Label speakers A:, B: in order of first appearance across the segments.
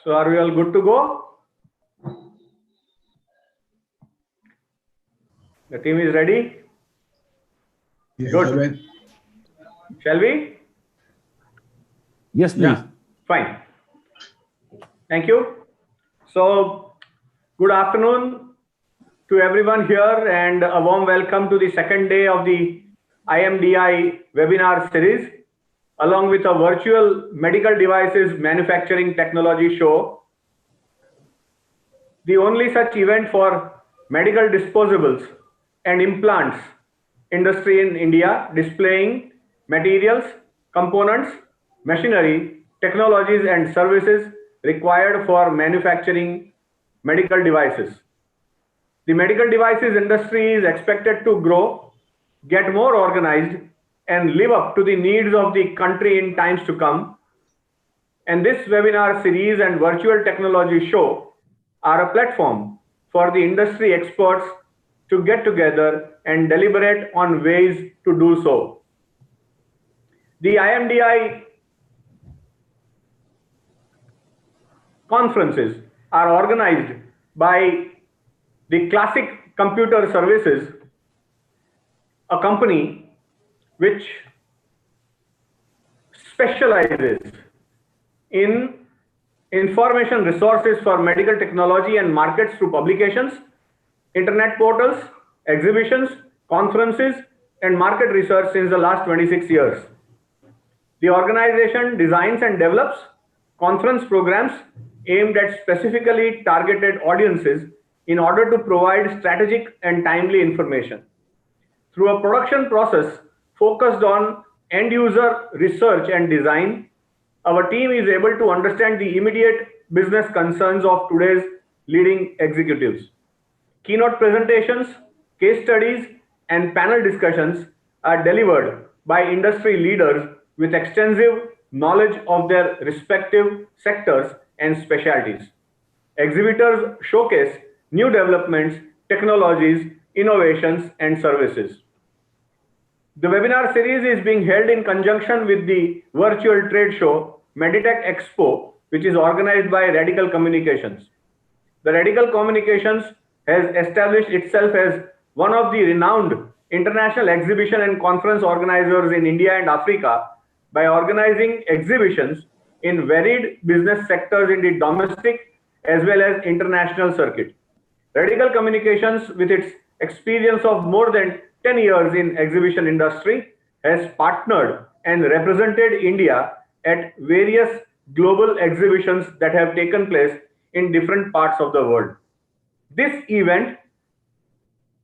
A: So are we all good to go? The team is ready?
B: Yes,
A: Good. Shall we?
C: Yes, please.
A: Yeah. Fine. Thank you. So good afternoon to everyone here and a warm welcome to the second day of the IMDI webinar series along with a virtual medical devices manufacturing technology show. The only such event for medical disposables and implants industry in India, displaying materials, components, machinery, technologies and services required for manufacturing medical devices. The medical devices industry is expected to grow, get more organized, and live up to the needs of the country in times to come. And this webinar series and virtual technology show are a platform for the industry experts to get together and deliberate on ways to do so. The IMDI conferences are organized by the Classic Computer Services, a company which specializes in information resources for medical technology and markets through publications, internet portals, exhibitions, conferences, and market research since the last 26 years. The organization designs and develops conference programs aimed at specifically targeted audiences in order to provide strategic and timely information. Through a production process focused on end user research and design, our team is able to understand the immediate business concerns of today's leading executives. Keynote presentations, case studies, and panel discussions are delivered by industry leaders with extensive knowledge of their respective sectors and specialties. Exhibitors showcase new developments, technologies, innovations, and services. The webinar series is being held in conjunction with the virtual trade show Meditech Expo, which is organized by Radical Communications. The Radical Communications has established itself as one of the renowned international exhibition and conference organizers in India and Africa by organizing exhibitions in varied business sectors in the domestic as well as international circuit. Radical Communications, with its experience of more than 10 years in exhibition industry, has partnered and represented India at various global exhibitions that have taken place in different parts of the world. This event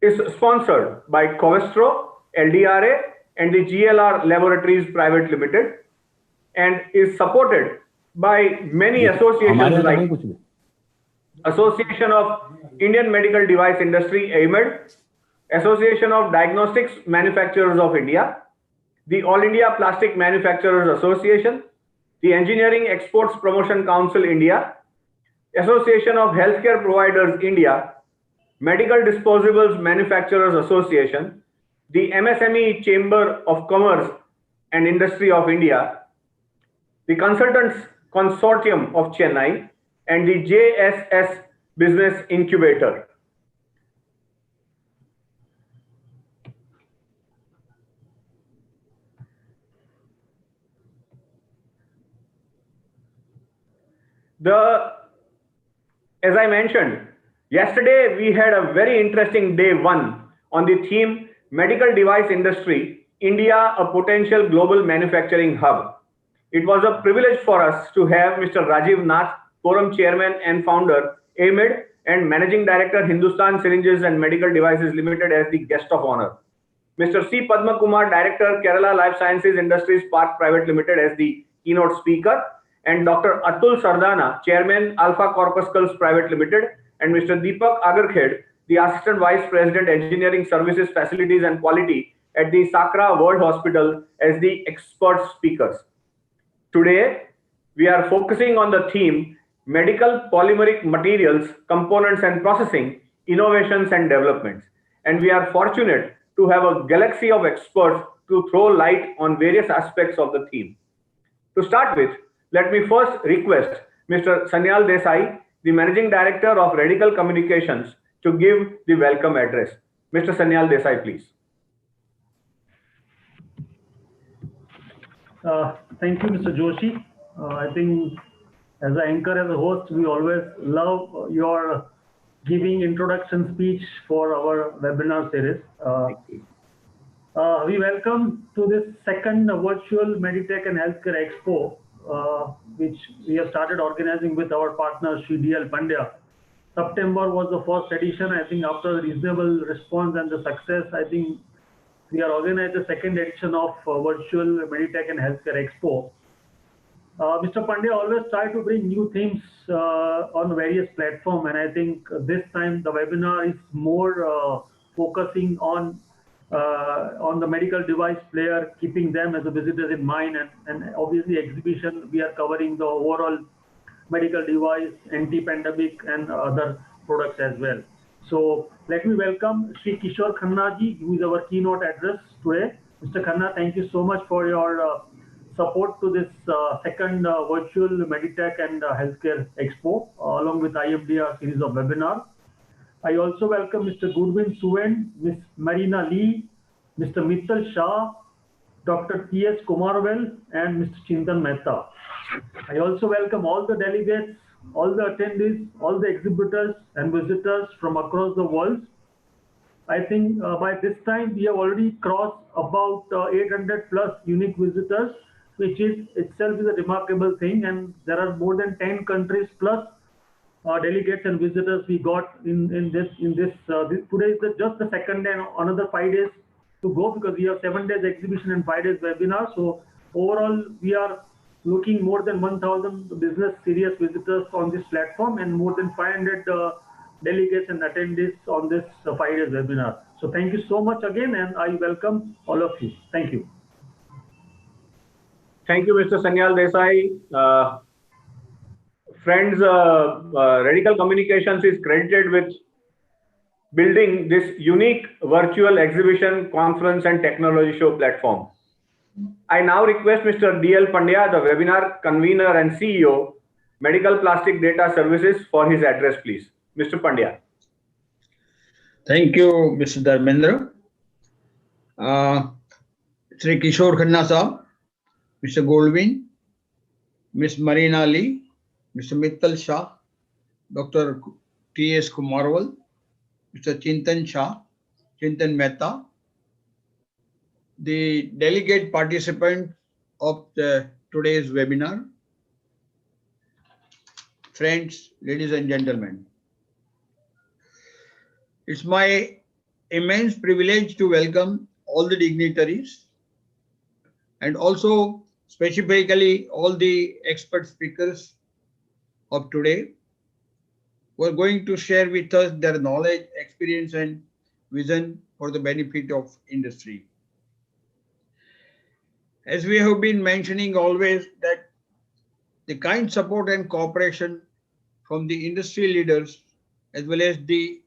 A: is sponsored by Covestro, LDRA, and the GLR Laboratories Private Limited, and is supported by many associations like Association of Indian Medical Device Industry, AIMED, Association of Diagnostics Manufacturers of India, the All India Plastic Manufacturers Association, the Engineering Exports Promotion Council India, Association of Healthcare Providers India, Medical Disposables Manufacturers Association, the MSME Chamber of Commerce and Industry of India, the Consultants Consortium of Chennai, and the JSS Business Incubator. As I mentioned, yesterday we had a very interesting day one on the theme Medical Device Industry, India, a potential global manufacturing hub. It was a privilege for us to have Mr. Rajiv Nath, Forum Chairman and Founder, AIMED, and Managing Director, Hindustan Syringes and Medical Devices Limited, as the guest of honor. Mr. C. Padma Kumar, Director, Kerala Life Sciences Industries Park Private Limited, as the keynote speaker, and Dr. Atul Sardana, Chairman, Alpha Corpuscles Private Limited, and Mr. Deepak Agarkhed, the Assistant Vice President, Engineering Services, Facilities and Quality at the Sakra World Hospital, as the expert speakers. Today, we are focusing on the theme Medical Polymeric Materials, Components and Processing, Innovations and Developments. And we are fortunate to have a galaxy of experts to throw light on various aspects of the theme. To start with, let me first request Mr. Sanyal Desai, the Managing Director of Radical Communications, to give the welcome address. Mr. Sanyal Desai, please.
D: Thank you, Mr. Joshi. I think as an anchor, as a host, we always love your giving introduction speech for our webinar series. We welcome to this second virtual Meditech and Healthcare Expo, which we have started organizing with our partner Shri Pandya. September was the first edition. I think after reasonable response and the success, I think we are organizing the second edition of virtual Meditech and Healthcare Expo. Mr. Pandya always try to bring new themes on various platforms, and I think this time the webinar is more focusing on the medical device player, keeping them as a visitors in mind, and obviously exhibition we are covering the overall medical device, anti-pandemic, and other products as well. So let me welcome Shri Kishore Khanna ji, who is our keynote address today. Mr. Khanna, thank you so much for your support to this second virtual Meditech and Healthcare Expo, along with IMDI series of webinars. I also welcome Mr. Godwin, Suen, Ms. Marina Lee, Mr. Mittal, Shah, Dr. T.S. Kumaravel, and Mr. Chintan Mehta. I also welcome all the delegates, all the attendees, all the exhibitors and visitors from across the world. I think by this time we have already crossed about 800 plus unique visitors, which is itself is a remarkable thing, and there are more than 10 countries plus delegates and visitors we got in this today is just the second day, and another 5 days to go, because we have 7 days exhibition and 5 days webinar. So overall we are looking more than 1,000 business serious visitors on this platform, and more than 500 delegates and attendees on this 5 days webinar. So thank you so much again, and I welcome all of you. Thank you.
A: Thank you, Mr. Sanyal Desai. Friends, Radical Communications is credited with building this unique virtual exhibition, conference, and technology show platform. I now request Mr. D.L. Pandya, the webinar convener and CEO, Medical Plastic Data Services, for his address, please. Mr. Pandya.
E: Thank you, Mr. Dharmendra. Shri Kishore Khanna Sahab, Mr. Godwin, Ms. Marina Lee, Mr. Mittal Shah, Dr. T.S. Kumaravel, Mr. Chintan Shah, Chintan Mehta, the delegate participants of today's webinar, friends, ladies and gentlemen. It's my immense privilege to welcome all the dignitaries and also specifically all the expert speakers of today who are going to share with us their knowledge, experience, and vision for the benefit of industry. As we have been mentioning always, that the kind support and cooperation from the industry leaders as well as the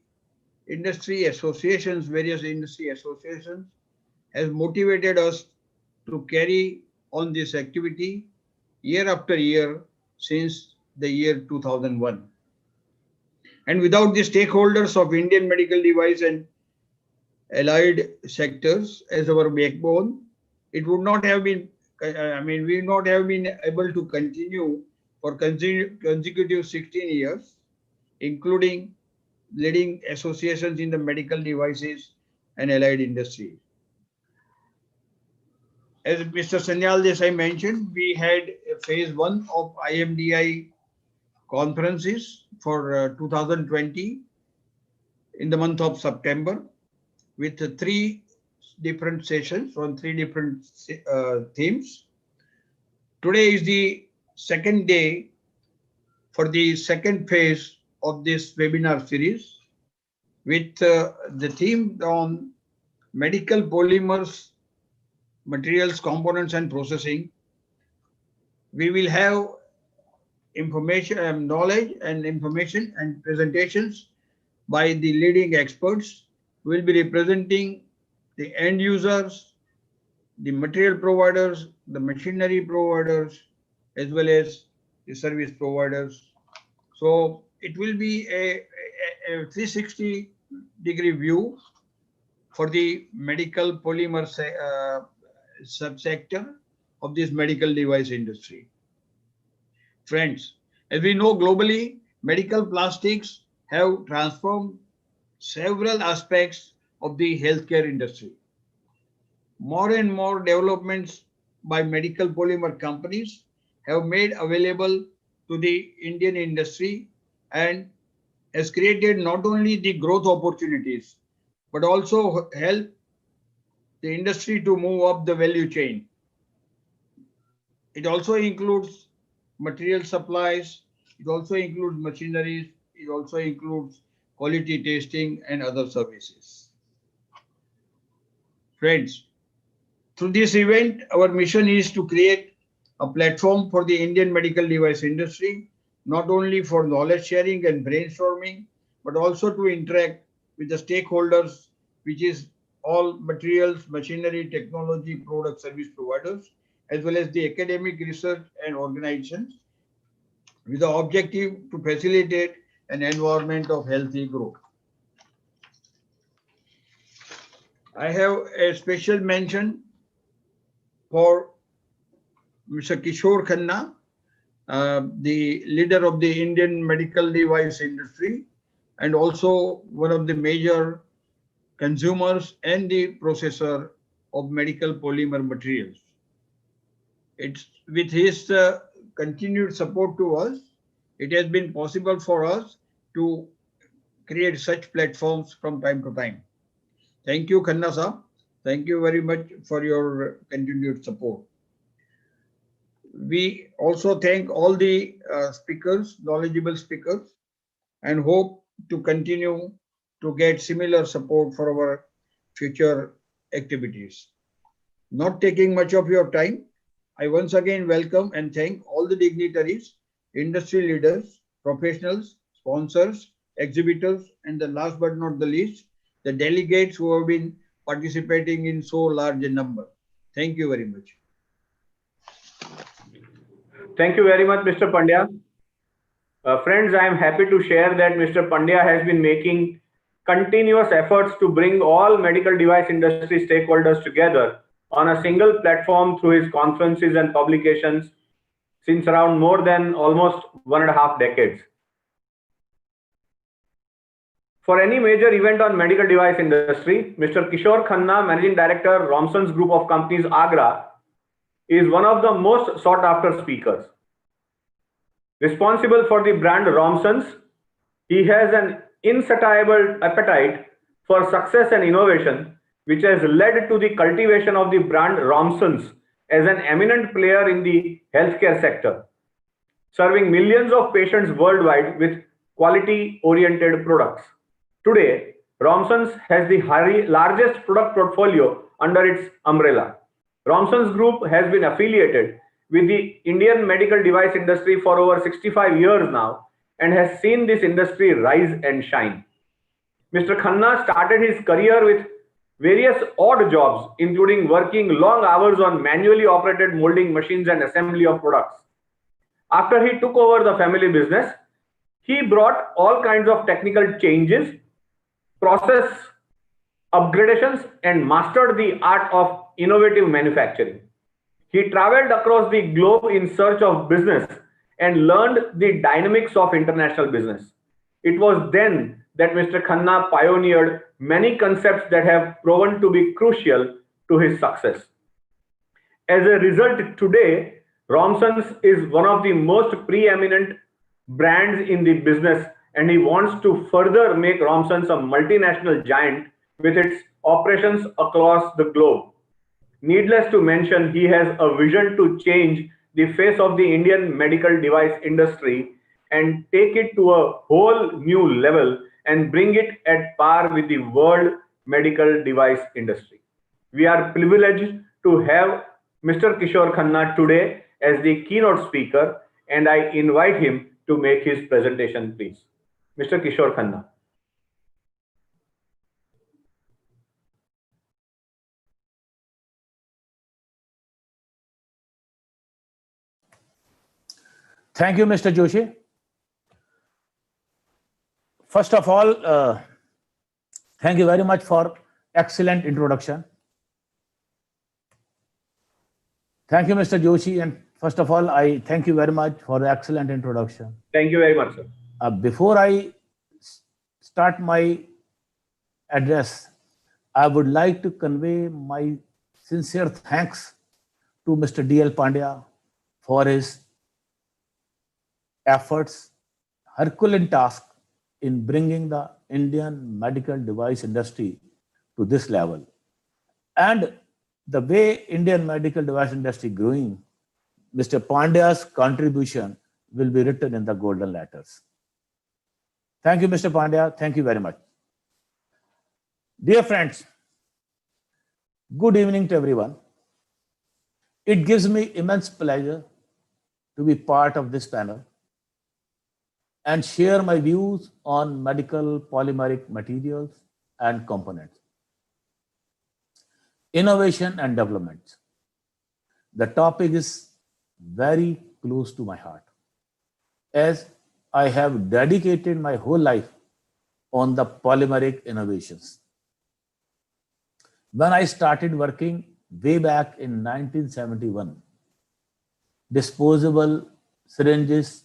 E: industry associations, various industry associations, has motivated us to carry on this activity year after year since the year 2001. And without the stakeholders of Indian medical device and allied sectors as our backbone, it would not have been, we would not have been able to continue for consecutive 16 years, including leading associations in the medical devices and allied industry. As Mr. Sanyal Desai mentioned, we had phase 1 of IMDI conferences for 2020 in the month of September with 3 different sessions on 3 different themes. Today is the second day for the second phase of this webinar series with the theme on medical polymers, materials, components, and processing. We will have information, knowledge and information and presentations by the leading experts who will be representing the end users, the material providers, the machinery providers, as well as the service providers. So it will be a 360-degree view for the medical polymer subsector of this medical device industry. Friends, as we know globally, medical plastics have transformed several aspects of the healthcare industry. More and more developments by medical polymer companies have made available to the Indian industry and has created not only the growth opportunities, but also help the industry to move up the value chain. It also includes material supplies, it also includes machineries, it also includes quality testing and other services. Friends, through this event, our mission is to create a platform for the Indian medical device industry, not only for knowledge sharing and brainstorming, but also to interact with the stakeholders, which is all materials, machinery, technology, product, service providers, as well as the academic research and organizations, with the objective to facilitate an environment of healthy growth. I have a special mention for Mr. Kishore Khanna, the leader of the Indian medical device industry, and also one of the major consumers and the processor of medical polymer materials. It's with his continued support to us, it has been possible for us to create such platforms from time to time. Thank you, Khanna sir. Thank you very much for your continued support. We also thank all the speakers, knowledgeable speakers, and hope to continue to get similar support for our future activities. Not taking much of your time, I once again welcome and thank all the dignitaries, industry leaders, professionals, sponsors, exhibitors, and the last but not the least, the delegates who have been participating in so large a number. Thank you very much.
A: Thank you very much, Mr. Pandya. Friends, I am happy to share that Mr. Pandya has been making continuous efforts to bring all medical device industry stakeholders together on a single platform through his conferences and publications since around more than almost 1.5 decades. For any major event on medical device industry, Mr. Kishore Khanna, Managing Director, Romsons Group of Companies, Agra, is one of the most sought after speakers. Responsible for the brand Romsons, he has an insatiable appetite for success and innovation, which has led to the cultivation of the brand Romsons as an eminent player in the healthcare sector, serving millions of patients worldwide with quality-oriented products. Today, Romsons has the largest product portfolio under its umbrella. Romsons Group has been affiliated with the Indian medical device industry for over 65 years now and has seen this industry rise and shine. Mr. Khanna started his career with various odd jobs, including working long hours on manually operated molding machines and assembly of products. After he took over the family business, he brought all kinds of technical changes, process upgradations, and mastered the art of innovative manufacturing. He traveled across the globe in search of business and learned the dynamics of international business. It was then that Mr. Khanna pioneered many concepts that have proven to be crucial to his success. As a result, today, Romsons is one of the most preeminent brands in the business, and he wants to further make Romsons a multinational giant with its operations across the globe. Needless to mention, he has a vision to change the face of the Indian medical device industry and take it to a whole new level and bring it at par with the world medical device industry. We are privileged to have Mr. Kishore Khanna today as the keynote speaker, and I invite him to make his presentation, please. Mr. Kishore Khanna.
C: Thank you, Mr. Joshi. First of all, thank you very much for excellent introduction. Thank you, Mr. Joshi. And first of all, I thank you very much for the excellent introduction.
A: Thank you very much, sir.
C: Before I start my address, I would like to convey my sincere thanks to Mr. D.L. Pandya for his efforts, Herculean task in bringing the Indian medical device industry to this level. And the way Indian medical device industry growing, Mr. Pandya's contribution will be written in the golden letters. Thank you, Mr. Pandya. Thank you very much. Dear friends, good evening to everyone. It gives me immense pleasure to be part of this panel and share my views on medical polymeric materials and components, innovation and development. The topic is very close to my heart, as I have dedicated my whole life on the polymeric innovations. When I started working way back in 1971, disposable syringes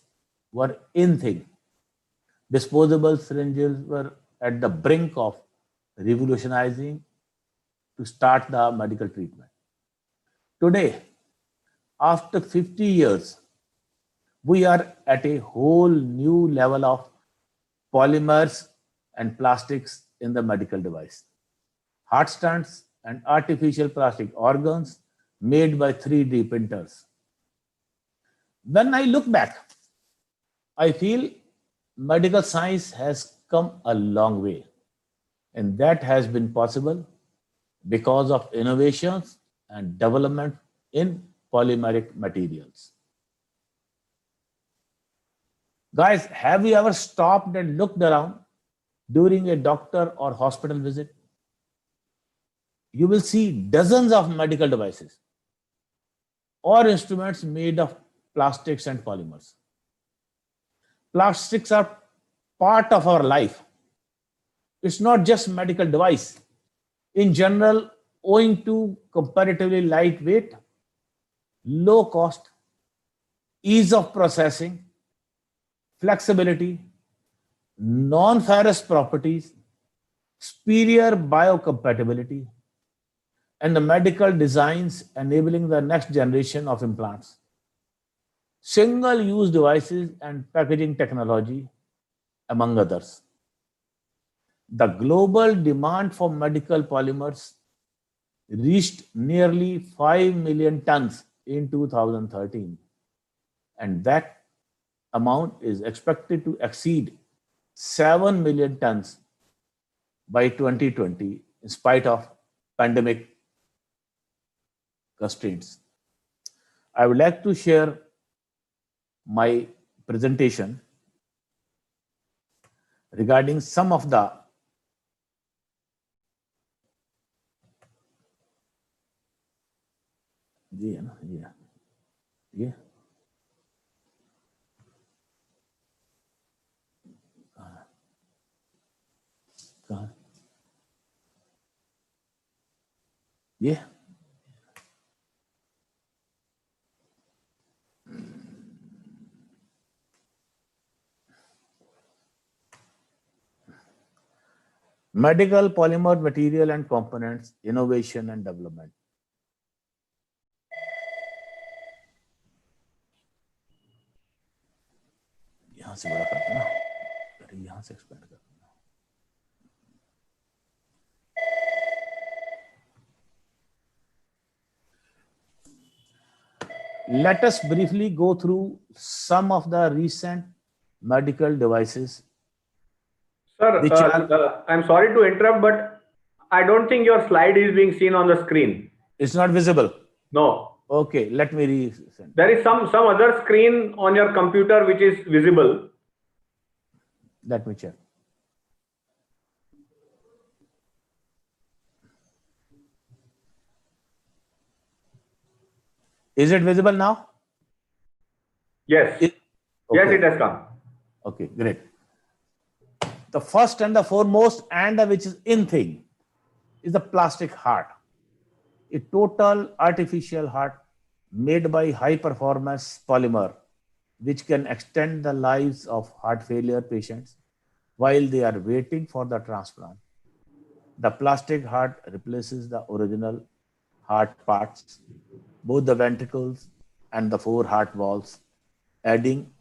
C: were in thing. Disposable syringes were at the brink of revolutionizing to start the medical treatment. Today, after 50 years, we are at a whole new level of polymers and plastics in the medical device. Heart stents and artificial plastic organs made by 3D printers. When I look back, I feel medical science has come a long way, and that has been possible because of innovations and development in polymeric materials. Guys, have you ever stopped and looked around during a doctor or hospital visit? You will see dozens of medical devices or instruments made of plastics and polymers. Plastics are part of our life. It's not just medical device. In general, owing to comparatively lightweight, low cost, ease of processing, flexibility, non-ferrous properties, superior biocompatibility, and the medical designs enabling the next generation of implants, single-use devices and packaging technology, among others. The global demand for medical polymers reached nearly 5 million tons in 2013, and that amount is expected to exceed 7 million tons by 2020 in spite of pandemic constraints. I would like to share my presentation regarding some of the medical polymer material and components, innovation and development. यहाँ से बड़ा करते ना, अरे यहाँ से expand करते ना. Let us briefly go through some of the recent medical devices.
A: Sir, I'm sorry to interrupt, but I don't think your slide is being seen on the screen.
C: It's not visible.
A: No.
C: Okay, let me resend.
A: There is some other screen on your computer which is visible.
C: Let me check. Is it visible now?
A: Yes. Yes,
C: Okay.
A: it has come.
C: Okay, great. The first and the foremost, and which is in thing, is the plastic heart. A total artificial heart made by high performance polymer, which can extend the lives of heart failure patients while they are waiting for the transplant. The plastic heart replaces the original heart parts, both the ventricles and the four heart valves, adding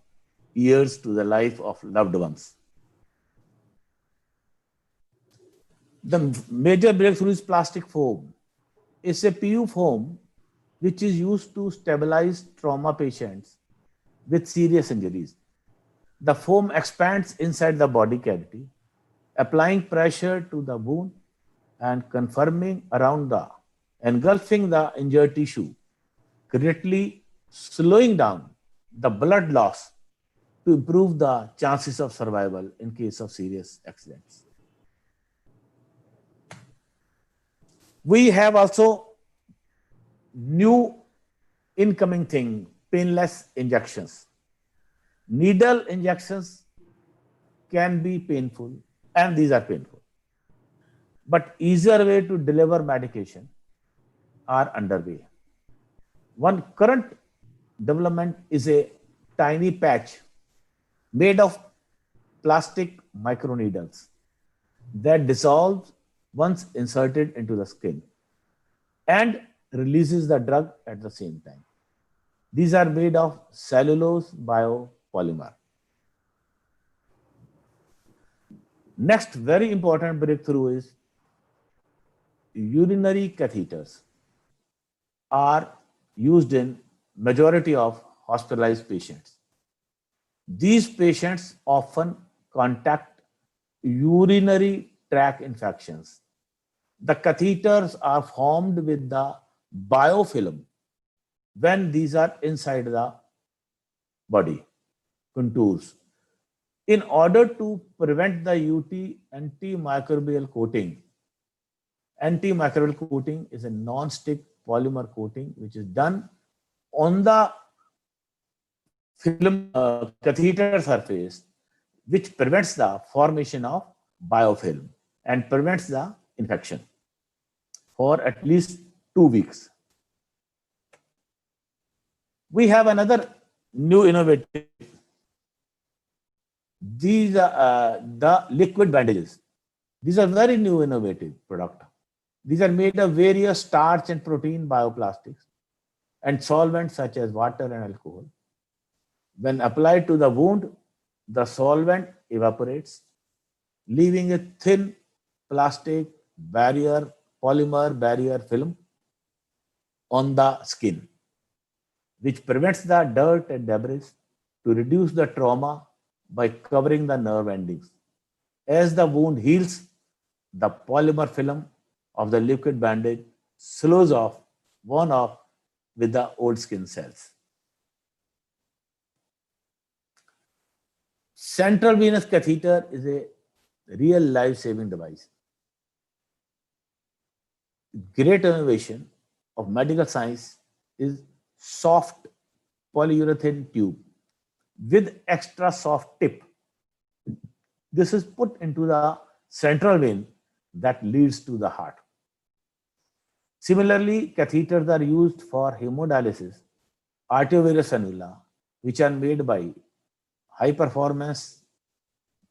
C: years to the life of loved ones. The major breakthrough is plastic foam. It's a PU foam which is used to stabilize trauma patients with serious injuries. The foam expands inside the body cavity, applying pressure to the wound and confirming around the engulfing the injured tissue, greatly slowing down the blood loss to improve the chances of survival in case of serious accidents. We have also new incoming thing, painless injections. Needle injections can be painful, and these are painful. But easier way to deliver medication are underway. One current development is a tiny patch made of plastic microneedles that dissolves once inserted into the skin and releases the drug at the same time. These are made of cellulose biopolymer. Next very important breakthrough is urinary catheters are used in majority of hospitalized patients. These patients often contact urinary tract infections. The catheters are formed with the biofilm when these are inside the body contours. In order to prevent the UT, antimicrobial coating is a non-stick polymer coating which is done on the film catheter surface, which prevents the formation of biofilm and prevents the infection for at least 2 weeks. We have another new innovative. These are the liquid bandages. These are very new innovative product. These are made of various starch and protein bioplastics and solvents such as water and alcohol. When applied to the wound, the solvent evaporates, leaving a thin plastic barrier, polymer barrier film on the skin, which prevents the dirt and debris to reduce the trauma by covering the nerve endings. As the wound heals, the polymer film of the liquid bandage slows off, worn off with the old skin cells. Central venous catheter is a real life-saving device. Great innovation of medical science is soft polyurethane tube with extra soft tip. This is put into the central vein that leads to the heart. Similarly, catheters are used for hemodialysis, arteriovenous cannula, which are made by high performance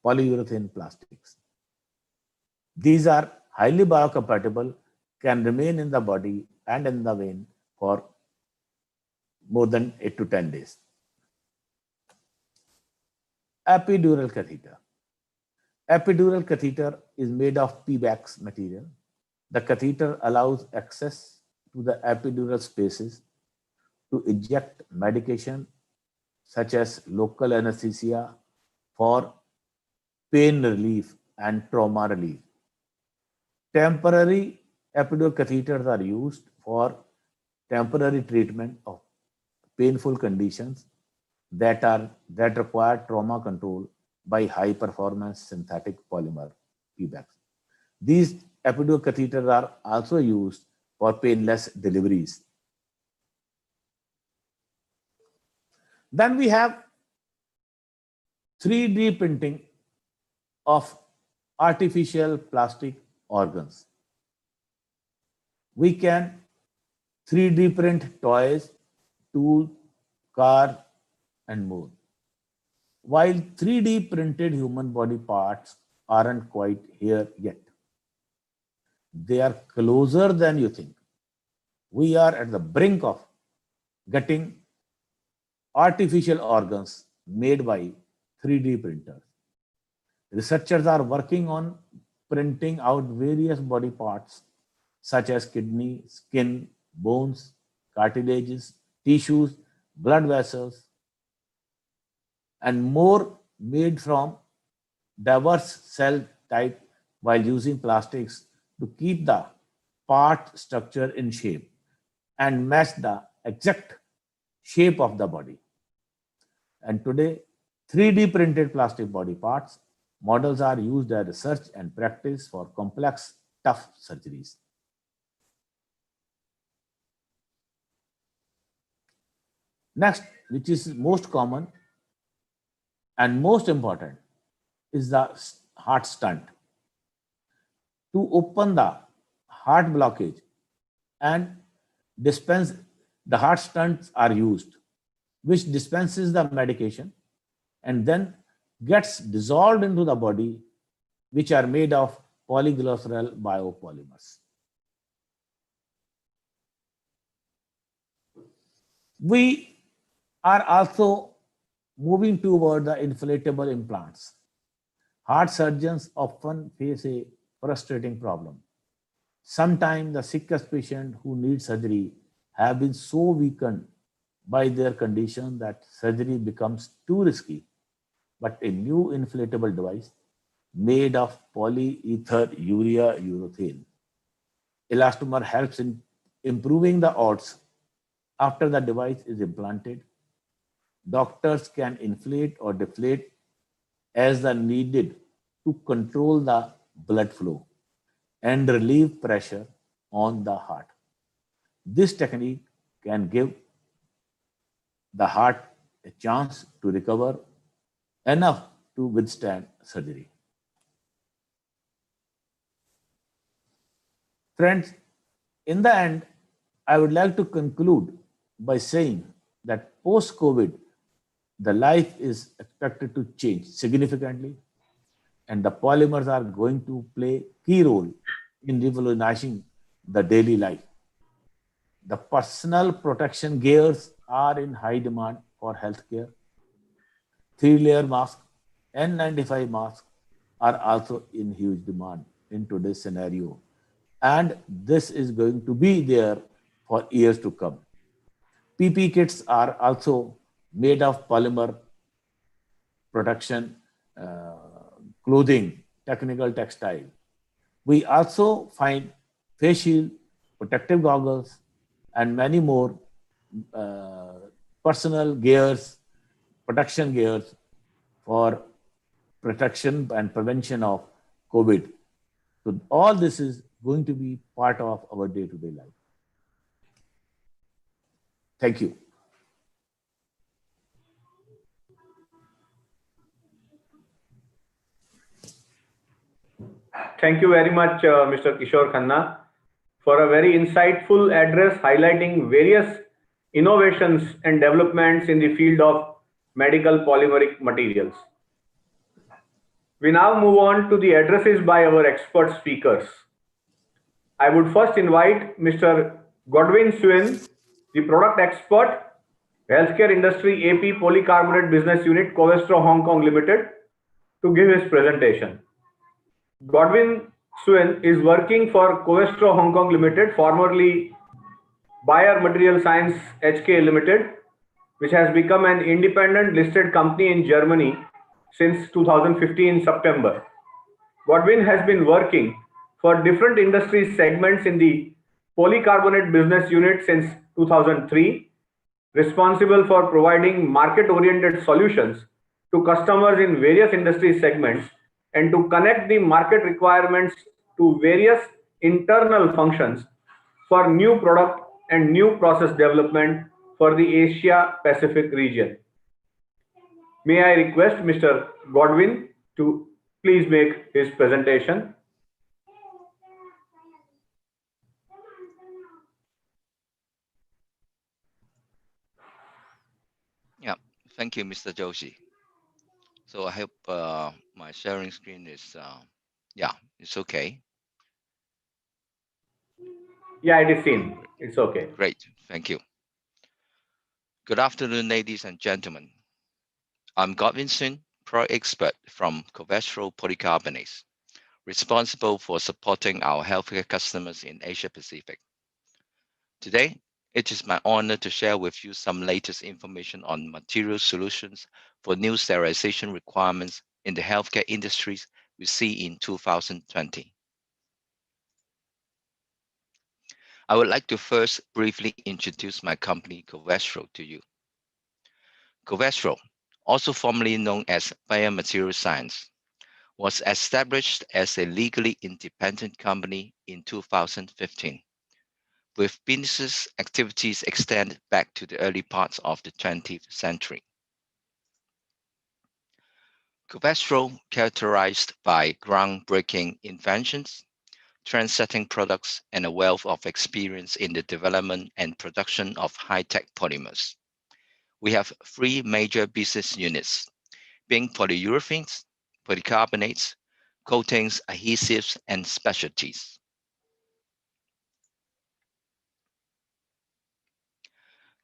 C: polyurethane plastics. These are highly biocompatible, can remain in the body and in the vein for more than 8 to 10 days. Epidural catheter. Epidural catheter is made of PBAX material. The catheter allows access to the epidural spaces to inject medication such as local anesthesia for pain relief and trauma relief. Temporary epidural catheters are used for temporary treatment of painful conditions that require trauma control by high performance synthetic polymer PBAX. These epidural catheters are also used for painless deliveries. Then we have 3D printing of artificial plastic organs. We can 3D print toys, tools, car, and more. While 3D printed human body parts aren't quite here yet, they are closer than you think. We are at the brink of getting artificial organs made by 3D printers. Researchers are working on printing out various body parts such as kidney, skin, bones, cartilages, tissues, blood vessels, and more made from diverse cell type while using plastics to keep the part structure in shape and match the exact shape of the body. And today, 3D printed plastic body parts models are used as research and practice for complex, tough surgeries. Next, which is most common and most important, is the heart stunt. To open the heart blockage and dispense, the heart stunts are used, which dispenses the medication and then gets dissolved into the body, which are made of polyglycerol biopolymers. We are also moving toward the inflatable implants. Heart surgeons often face a frustrating problem. Sometimes the sickest patient who needs surgery have been so weakened by their condition that surgery becomes too risky. But a new inflatable device made of polyether urea urethane elastomer helps in improving the odds. After the device is implanted, doctors can inflate or deflate as the needed to control the blood flow and relieve pressure on the heart. This technique can give the heart a chance to recover enough to withstand surgery. Friends, in the end, I would like to conclude by saying that post-COVID, the life is expected to change significantly, and the polymers are going to play a key role in revolutionizing the daily life. The personal protection gears are in high demand for healthcare. 3-layer masks, N95 masks are also in huge demand in today's scenario. And this is going to be there for years to come. PP kits are also made of polymer protection, clothing, technical textile. We also find face shield, protective goggles, and many more personal gears, protection gears for protection and prevention of COVID. So all this is going to be part of our day-to-day life. Thank you.
A: Thank you very much, Mr. Kishore Khanna, for a very insightful address highlighting various innovations and developments in the field of medical polymeric materials. We now move on to the addresses by our expert speakers. I would first invite Mr. Godwin Suen, the product expert, Healthcare Industry AP Polycarbonate Business Unit, Covestro Hong Kong Limited, to give his presentation. Godwin Suen is working for Covestro Hong Kong Limited, formerly Bayer Material Science HK Limited, which has become an independent listed company in Germany since 2015 September. Godwin has been working for different industry segments in the Polycarbonate Business Unit since 2003, responsible for providing market-oriented solutions to customers in various industry segments and to connect the market requirements to various internal functions for new product and new process development for the Asia Pacific region. May I request Mr. Godwin to please make his presentation?
F: Yeah, thank you, Mr. Joshi. So I hope my sharing screen is, yeah, it's okay.
A: Yeah, it is seen. It's okay.
F: Great, thank you. Good afternoon, ladies and gentlemen. I'm Godwin Suen, Pro Expert from Covestro Polycarbonates, responsible for supporting our healthcare customers in Asia Pacific. Today, it is my honor to share with you some latest information on material solutions for new sterilization requirements in the healthcare industries we see in 2020. I would like to first briefly introduce my company Covestro to you. Covestro, also formerly known as Biomaterial Science, was established as a legally independent company in 2015, with business activities extended back to the early parts of the 20th century. Covestro, characterized by groundbreaking inventions, trend-setting products, and a wealth of experience in the development and production of high-tech polymers. We have three major business units, being polyurethanes, polycarbonates, coatings, adhesives, and specialties.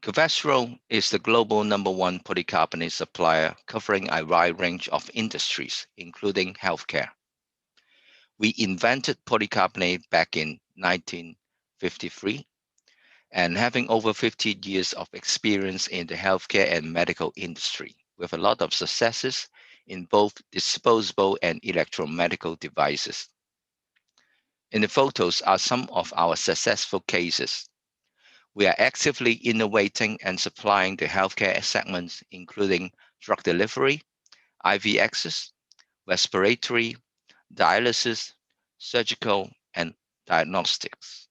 F: Covestro is the global #1 polycarbonate supplier covering a wide range of industries, including healthcare. We invented polycarbonate back in 1953, and having over 50 years of experience in the healthcare and medical industry, with a lot of successes in both disposable and electromedical devices. In the photos are some of our successful cases. We are actively innovating and supplying the healthcare segments, including drug delivery, IV access, respiratory, dialysis, surgical, and diagnostics.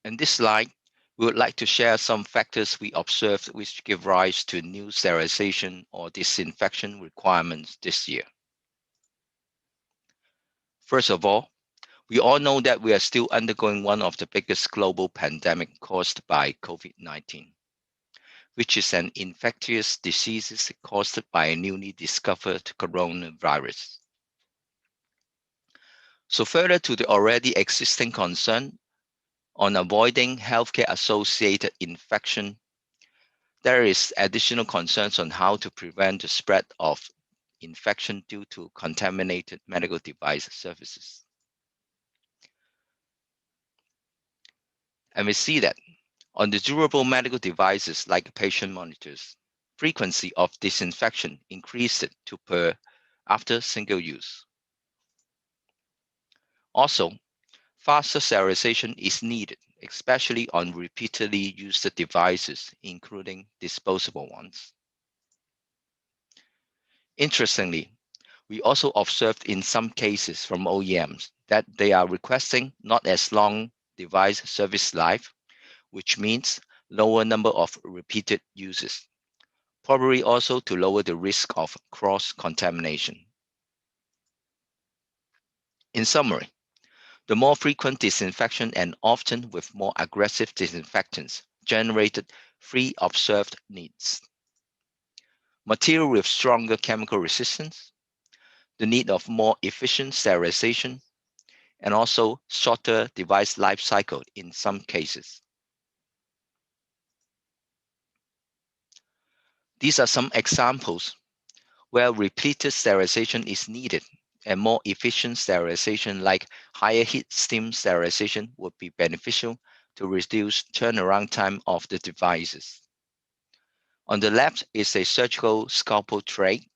F: In this slide, we would like to share some factors we observed which give rise to new sterilization or disinfection requirements this year. First of all, we all know that we are still undergoing one of the biggest global pandemic caused by COVID-19, which is an infectious disease caused by a newly discovered coronavirus. So further to the already existing concern on avoiding healthcare-associated infection, there is additional concerns on how to prevent the spread of infection due to contaminated medical device services. And we see that on the durable medical devices like patient monitors, frequency of disinfection increased to per after single use. Also, faster sterilization is needed, especially on repeatedly used devices, including disposable ones. Interestingly, we also observed in some cases from OEMs that they are requesting not as long device service life, which means lower number of repeated uses, probably also to lower the risk of cross-contamination. In summary, the more frequent disinfection and often with more aggressive disinfectants generated three observed needs: material with stronger chemical resistance, the need of more efficient sterilization, and also shorter device life cycle in some cases. These are some examples where repeated sterilization is needed, and more efficient sterilization like higher heat steam sterilization would be beneficial to reduce turnaround time of the devices. On the left is a surgical scalpel tray,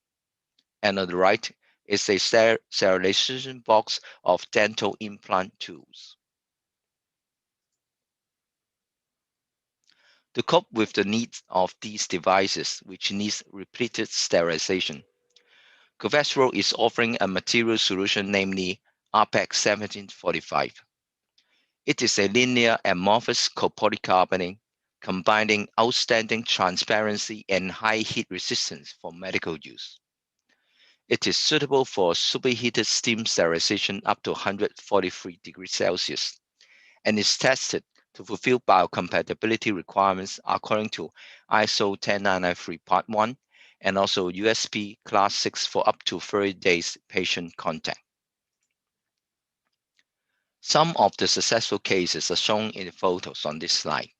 F: and on the right is a sterilization box of dental implant tools. To cope with the needs of these devices, which needs repeated sterilization, Covestro is offering a material solution, namely Apec 1745. It is a linear amorphous copolycarbonate combining outstanding transparency and high heat resistance for medical use. It is suitable for superheated steam sterilization up to 143 degrees Celsius and is tested to fulfill biocompatibility requirements according to ISO 10993 Part 1 and also USP Class 6 for up to 30 days patient contact. Some of the successful cases are shown in the photos on this slide.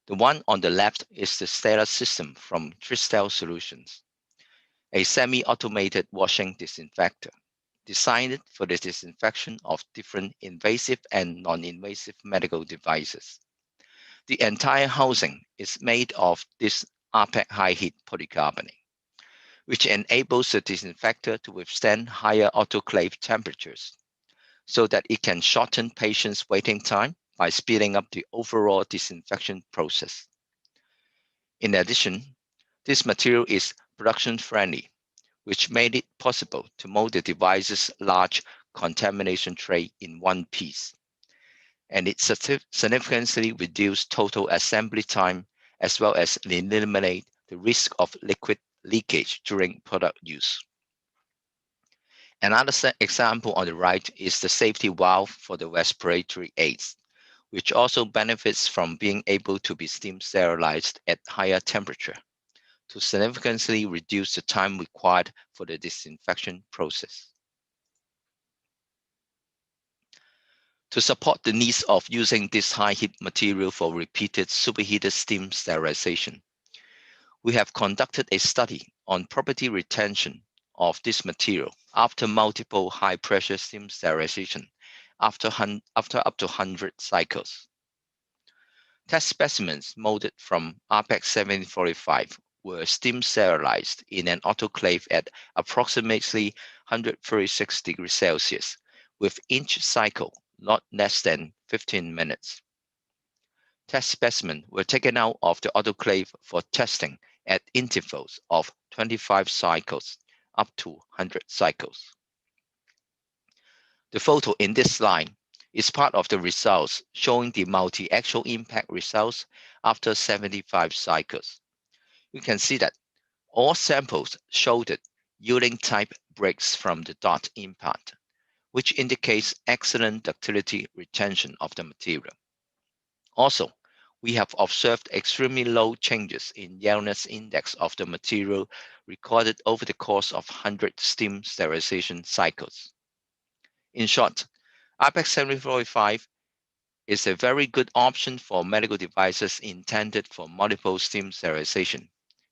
F: The one on the left is the Stellar system from Tristel Solutions, a semi-automated washing disinfector designed for the disinfection of different invasive and non-invasive medical devices. The entire housing is made of this Apec high-heat polycarbonate, which enables the disinfector to withstand higher autoclave temperatures so that it can shorten patients' waiting time by speeding up the overall disinfection process. In addition, this material is production-friendly, which made it possible to mold the device's large contamination tray in one piece, and it significantly reduced total assembly time as well as eliminate the risk of liquid leakage during product use. Another example on the right is the safety valve for the respiratory aids, which also benefits from being able to be steam sterilized at higher temperature to significantly reduce the time required for the disinfection process. To support the needs of using this high heat material for repeated superheated steam sterilization, we have conducted a study on property retention of this material after multiple high pressure steam sterilization after up to 100 cycles. Test specimens molded from Apec 1745 were steam sterilized in an autoclave at approximately 136 degrees Celsius with each cycle not less than 15 minutes. Test specimens were taken out of the autoclave for testing at intervals of 25 cycles up to 100 cycles. The photo in this slide is part of the results showing the multi-axial impact results after 75 cycles. You can see that all samples showed yielding type breaks from the dot impact, which indicates excellent ductility retention of the material. Also, we have observed extremely low changes in yellowness index of the material recorded over the course of 100 steam sterilization cycles. In short, Apec 1745 is a very good option for medical devices intended for multiple steam sterilization,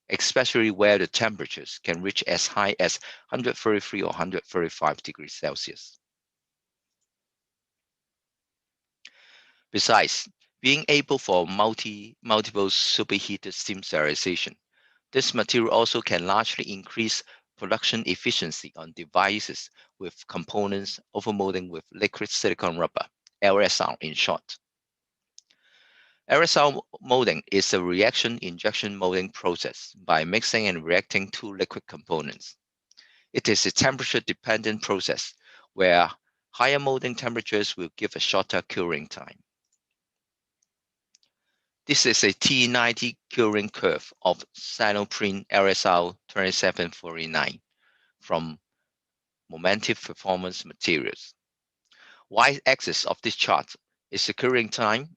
F: especially where the temperatures can reach as high as 133 or 135 degrees Celsius. Besides, being able for multiple superheated steam sterilization, this material also can largely increase production efficiency on devices with components overmolding with liquid silicone rubber, LSR in short. LSR molding is a reaction injection molding process by mixing and reacting two liquid components. It is a temperature-dependent process where higher molding temperatures will give a shorter curing time. This is a T90 curing curve of Cyanoprene LSR 2749 from Momentive Performance Materials. Y-axis of this chart is the curing time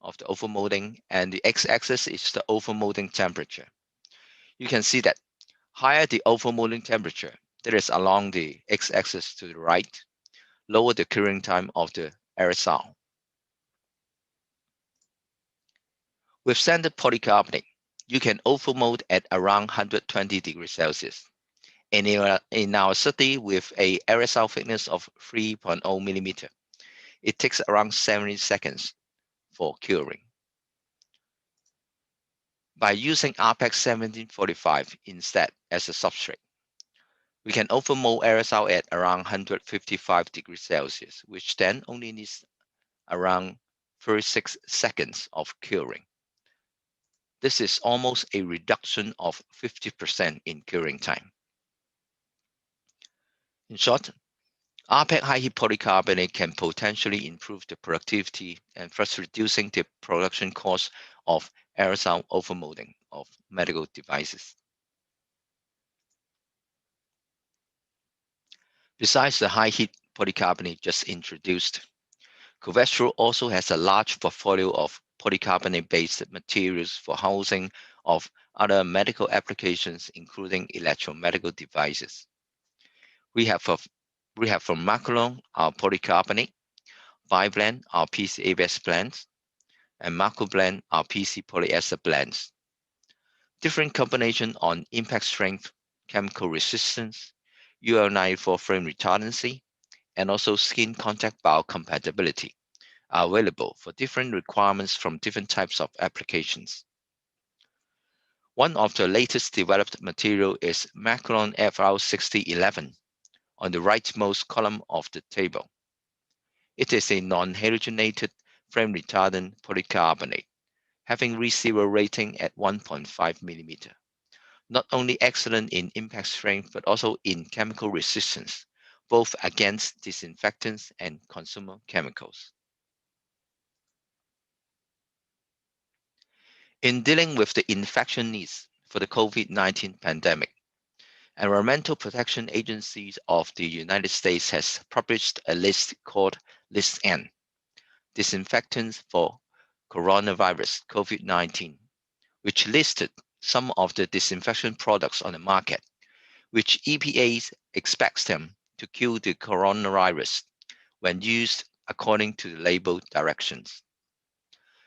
F: of the overmolding, and the x-axis is the overmolding temperature. You can see that higher the overmolding temperature, that is along the x-axis to the right, lower the curing time of the aerosol. With standard polycarbonate, you can overmold at around 120 degrees Celsius. And in our study with a aerosol thickness of 3.0 millimeter, it takes around 70 seconds for curing. By using Apec 1745 instead as a substrate, we can overmold aerosol at around 155 degrees Celsius, which then only needs around 36 seconds of curing. This is almost a reduction of 50% in curing time. In short, Apec high-heat polycarbonate can potentially improve the productivity and thus reducing the production cost of aerosol overmolding of medical devices. Besides the high-heat polycarbonate just introduced, Covestro also has a large portfolio of polycarbonate-based materials for housing of other medical applications, including electromedical devices. We have from Macaron our polycarbonate, Biblend our PC ABS blends, and Macoblend our PC polyester blends. Different combination on impact strength, chemical resistance, UL94 flame retardancy, and also skin contact biocompatibility are available for different requirements from different types of applications. One of the latest developed material is Macaron FR6011 on the rightmost column of the table. It is a non-halogenated flame retardant polycarbonate, having RE0 rating at 1.5 mm. Not only excellent in impact strength, but also in chemical resistance, both against disinfectants and consumer chemicals. In dealing with the infection needs for the COVID-19 pandemic, Environmental Protection Agency of the United States has published a list called List N, Disinfectants for Coronavirus COVID-19, which listed some of the disinfection products on the market, which EPA expects them to kill the coronavirus when used according to the label directions.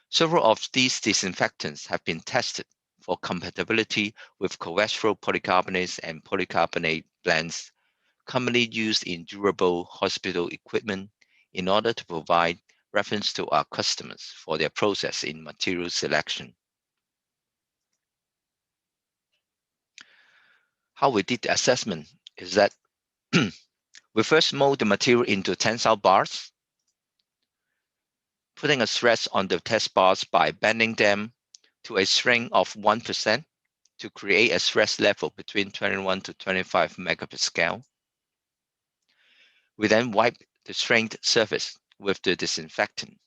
F: Several of these disinfectants have been tested for compatibility with Covestro polycarbonates and polycarbonate blends commonly used in durable hospital equipment in order to provide reference to our customers for their process in material selection. How we did the assessment is that we first mold the material into tensile bars, putting a stress on the test bars by bending them to a strength of 1% to create a stress level between 21 to 25 megapascal. We then wipe the strained surface with the disinfectant.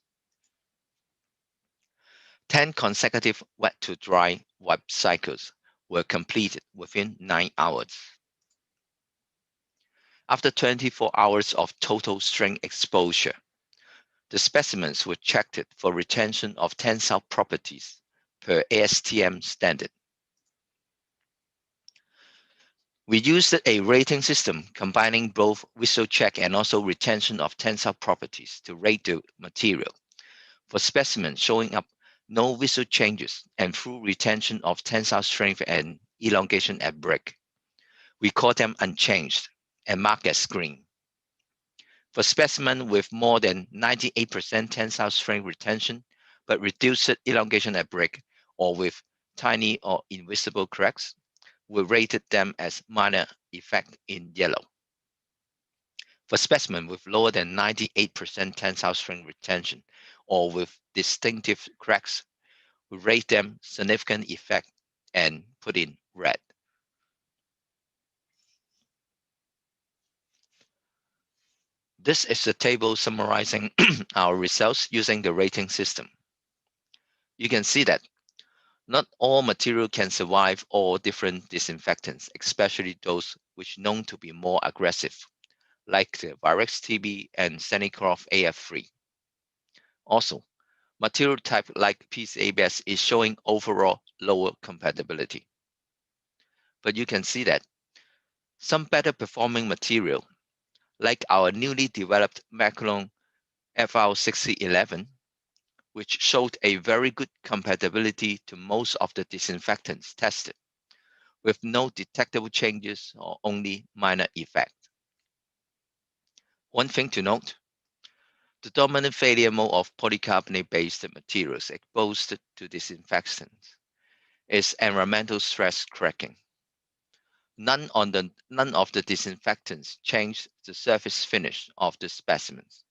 F: 10 consecutive wet to dry wipe cycles were completed within 9 hours. After 24 hours of total strain exposure, the specimens were checked for retention of tensile properties per ASTM standard. We used a rating system combining both visual check and also retention of tensile properties to rate the material. For specimens showing up no visual changes and full retention of tensile strength and elongation at break, we call them unchanged and mark as green. For specimen with more than 98% tensile strength retention, but reduced elongation at break, or with tiny or invisible cracks, we rated them as minor effect in yellow. For specimen with lower than 98% tensile strength retention, or with distinctive cracks, we rate them significant effect and put in red. This is a table summarizing our results using the rating system. You can see that not all material can survive all different disinfectants, especially those which known to be more aggressive, like the Virex TB and Cenicroft AF3. Also, material type like PCABS is showing overall lower compatibility. But you can see that some better performing material, like our newly developed Macaron FR6011, which showed a very good compatibility to most of the disinfectants tested, with no detectable changes or only minor effect. One thing to note, the dominant failure mode of polycarbonate-based materials exposed to disinfectants is environmental stress cracking. None of the disinfectants changed the surface finish of the specimens,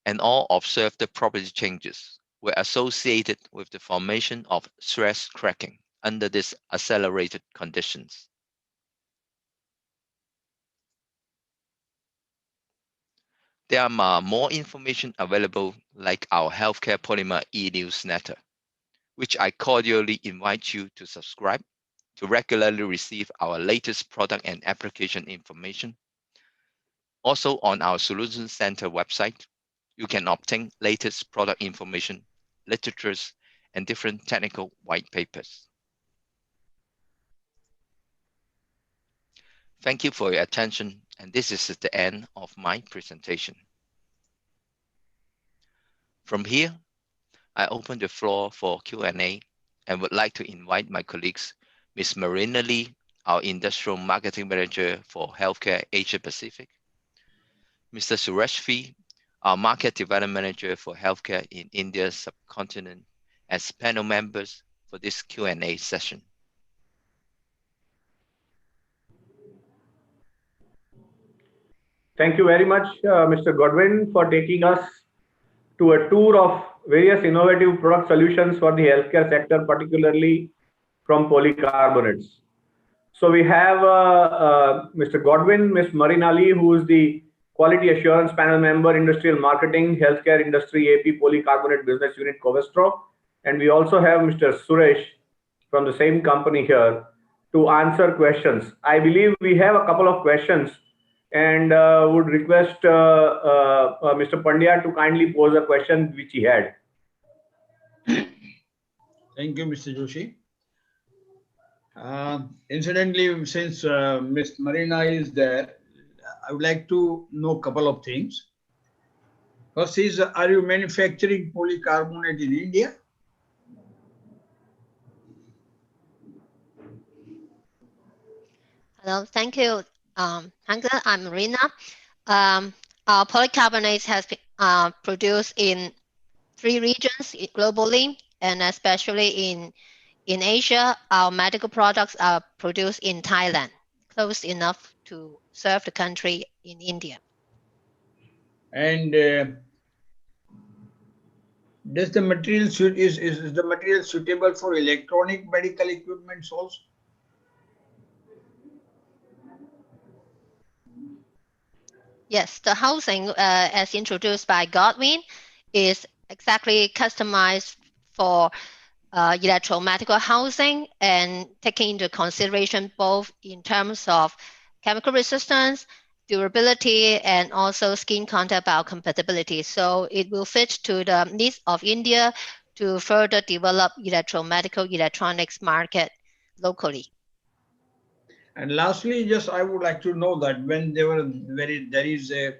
F: and all observed property changes were associated with the formation of stress cracking under these accelerated conditions. There are more information available, like our healthcare polymer e-newsletter, which I cordially invite you to subscribe to regularly receive our latest product and application information. Also on our Solution Center website, you can obtain latest product information, literatures, and different technical white papers. Thank you for your attention, and this is the end of my presentation. From here, I open the floor for Q&A and would like to invite my colleagues, Ms. Marina Lee, our Industrial Marketing Manager for Healthcare Asia Pacific, Mr. Shri, our Market Development Manager for Healthcare in India subcontinent, as panel members for this Q&A session.
A: Thank you very much, Mr. Godwin, for taking us to a tour of various innovative product solutions for the healthcare sector, particularly from polycarbonates. So we have Mr. Godwin, Ms. Marina Lee, who is the Quality Assurance Panel Member, Industrial Marketing, Healthcare Industry AP Polycarbonate Business Unit, Covestro. And we also have Mr. Suresh from the same company here to answer questions. I believe we have a couple of questions and would request Mr. Pandya to kindly pose a question which he had.
E: Thank you, Mr. Joshi. Incidentally, since Ms. Marina is there, I would like to know a couple of things. First is, are you manufacturing polycarbonate in India?
G: Hello, thank you. Hanka, I'm Marina. Our polycarbonates has been produced in 3 regions globally, and especially in Asia. Our medical products are produced in Thailand, close enough to serve the country in India.
E: And does the material is the material suitable for electronic medical equipment also?
G: Yes, the housing, as introduced by Godwin, is exactly customized for electromedical housing and taking into consideration both in terms of chemical resistance, durability, and also skin contact biocompatibility. So it will fit to the needs of India to further develop electromedical electronics market locally.
E: And lastly, just I would like to know that when there is a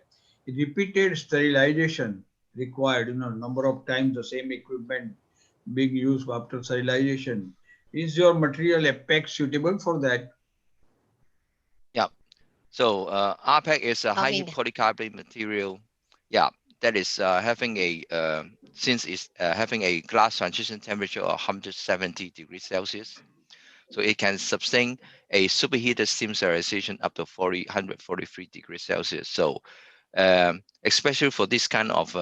E: repeated sterilization required, number of times the same equipment being used after sterilization, is your material Apec suitable for that?
F: Yeah. So Apec is a highly polycarbonate material. Yeah, that is having a since it's having a glass transition temperature of 170 degrees Celsius. So it can sustain a superheated steam sterilization up to 143 degrees Celsius. So especially for this kind of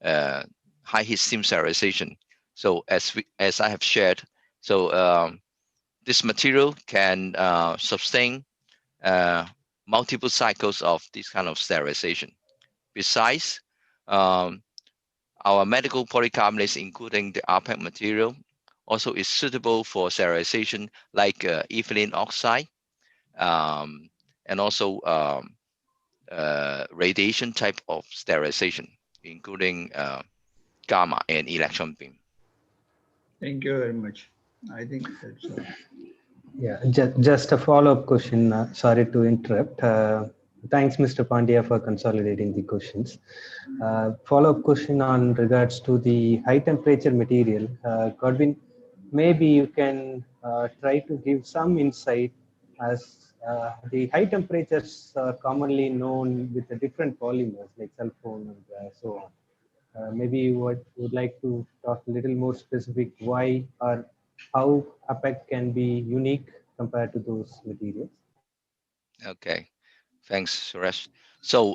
F: high heat steam sterilization. So as I have shared, so this material can sustain multiple cycles of this kind of sterilization. Besides, our medical polycarbonates, including the Apec material, also is suitable for sterilization like ethylene oxide and also radiation type of sterilization, including gamma and electron beam.
E: Thank you very much. I think that's all.
B: Yeah, just a follow-up question. Sorry to interrupt. Thanks, Mr. Pandya, for consolidating the questions. Follow-up question on regards to the high temperature material. Godwin, maybe you can try to give some insight, as the high temperatures are commonly known with the different polymers like sulfone and so on. Maybe you would like to talk a little more specific why or how Apec can be unique compared to those materials.
F: Okay, thanks, Suresh. So,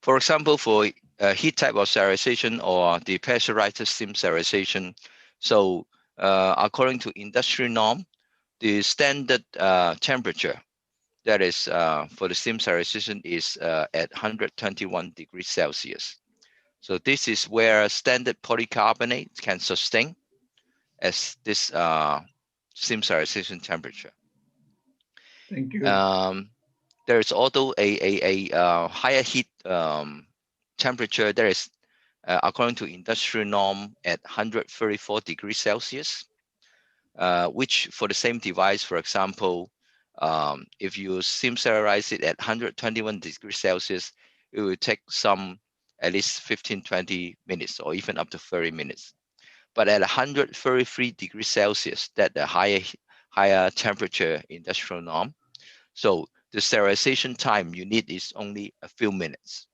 F: for example, for heat type of sterilization or the pressurized steam sterilization, so according to industry norm, the standard temperature that is for the steam sterilization is at 121 degrees Celsius. So this is where standard polycarbonate can sustain. as this steam sterilization temperature.
E: Thank you.
F: There is also a higher heat temperature. There is, according to industrial norm, at 134 degrees Celsius, which for the same device, for example, if you steam sterilize it at 121 degrees Celsius, it will take at least 15-20 minutes or even up to 30 minutes. But at 133 degrees Celsius, that the higher temperature industrial norm, so the sterilization time you need is only a few minutes.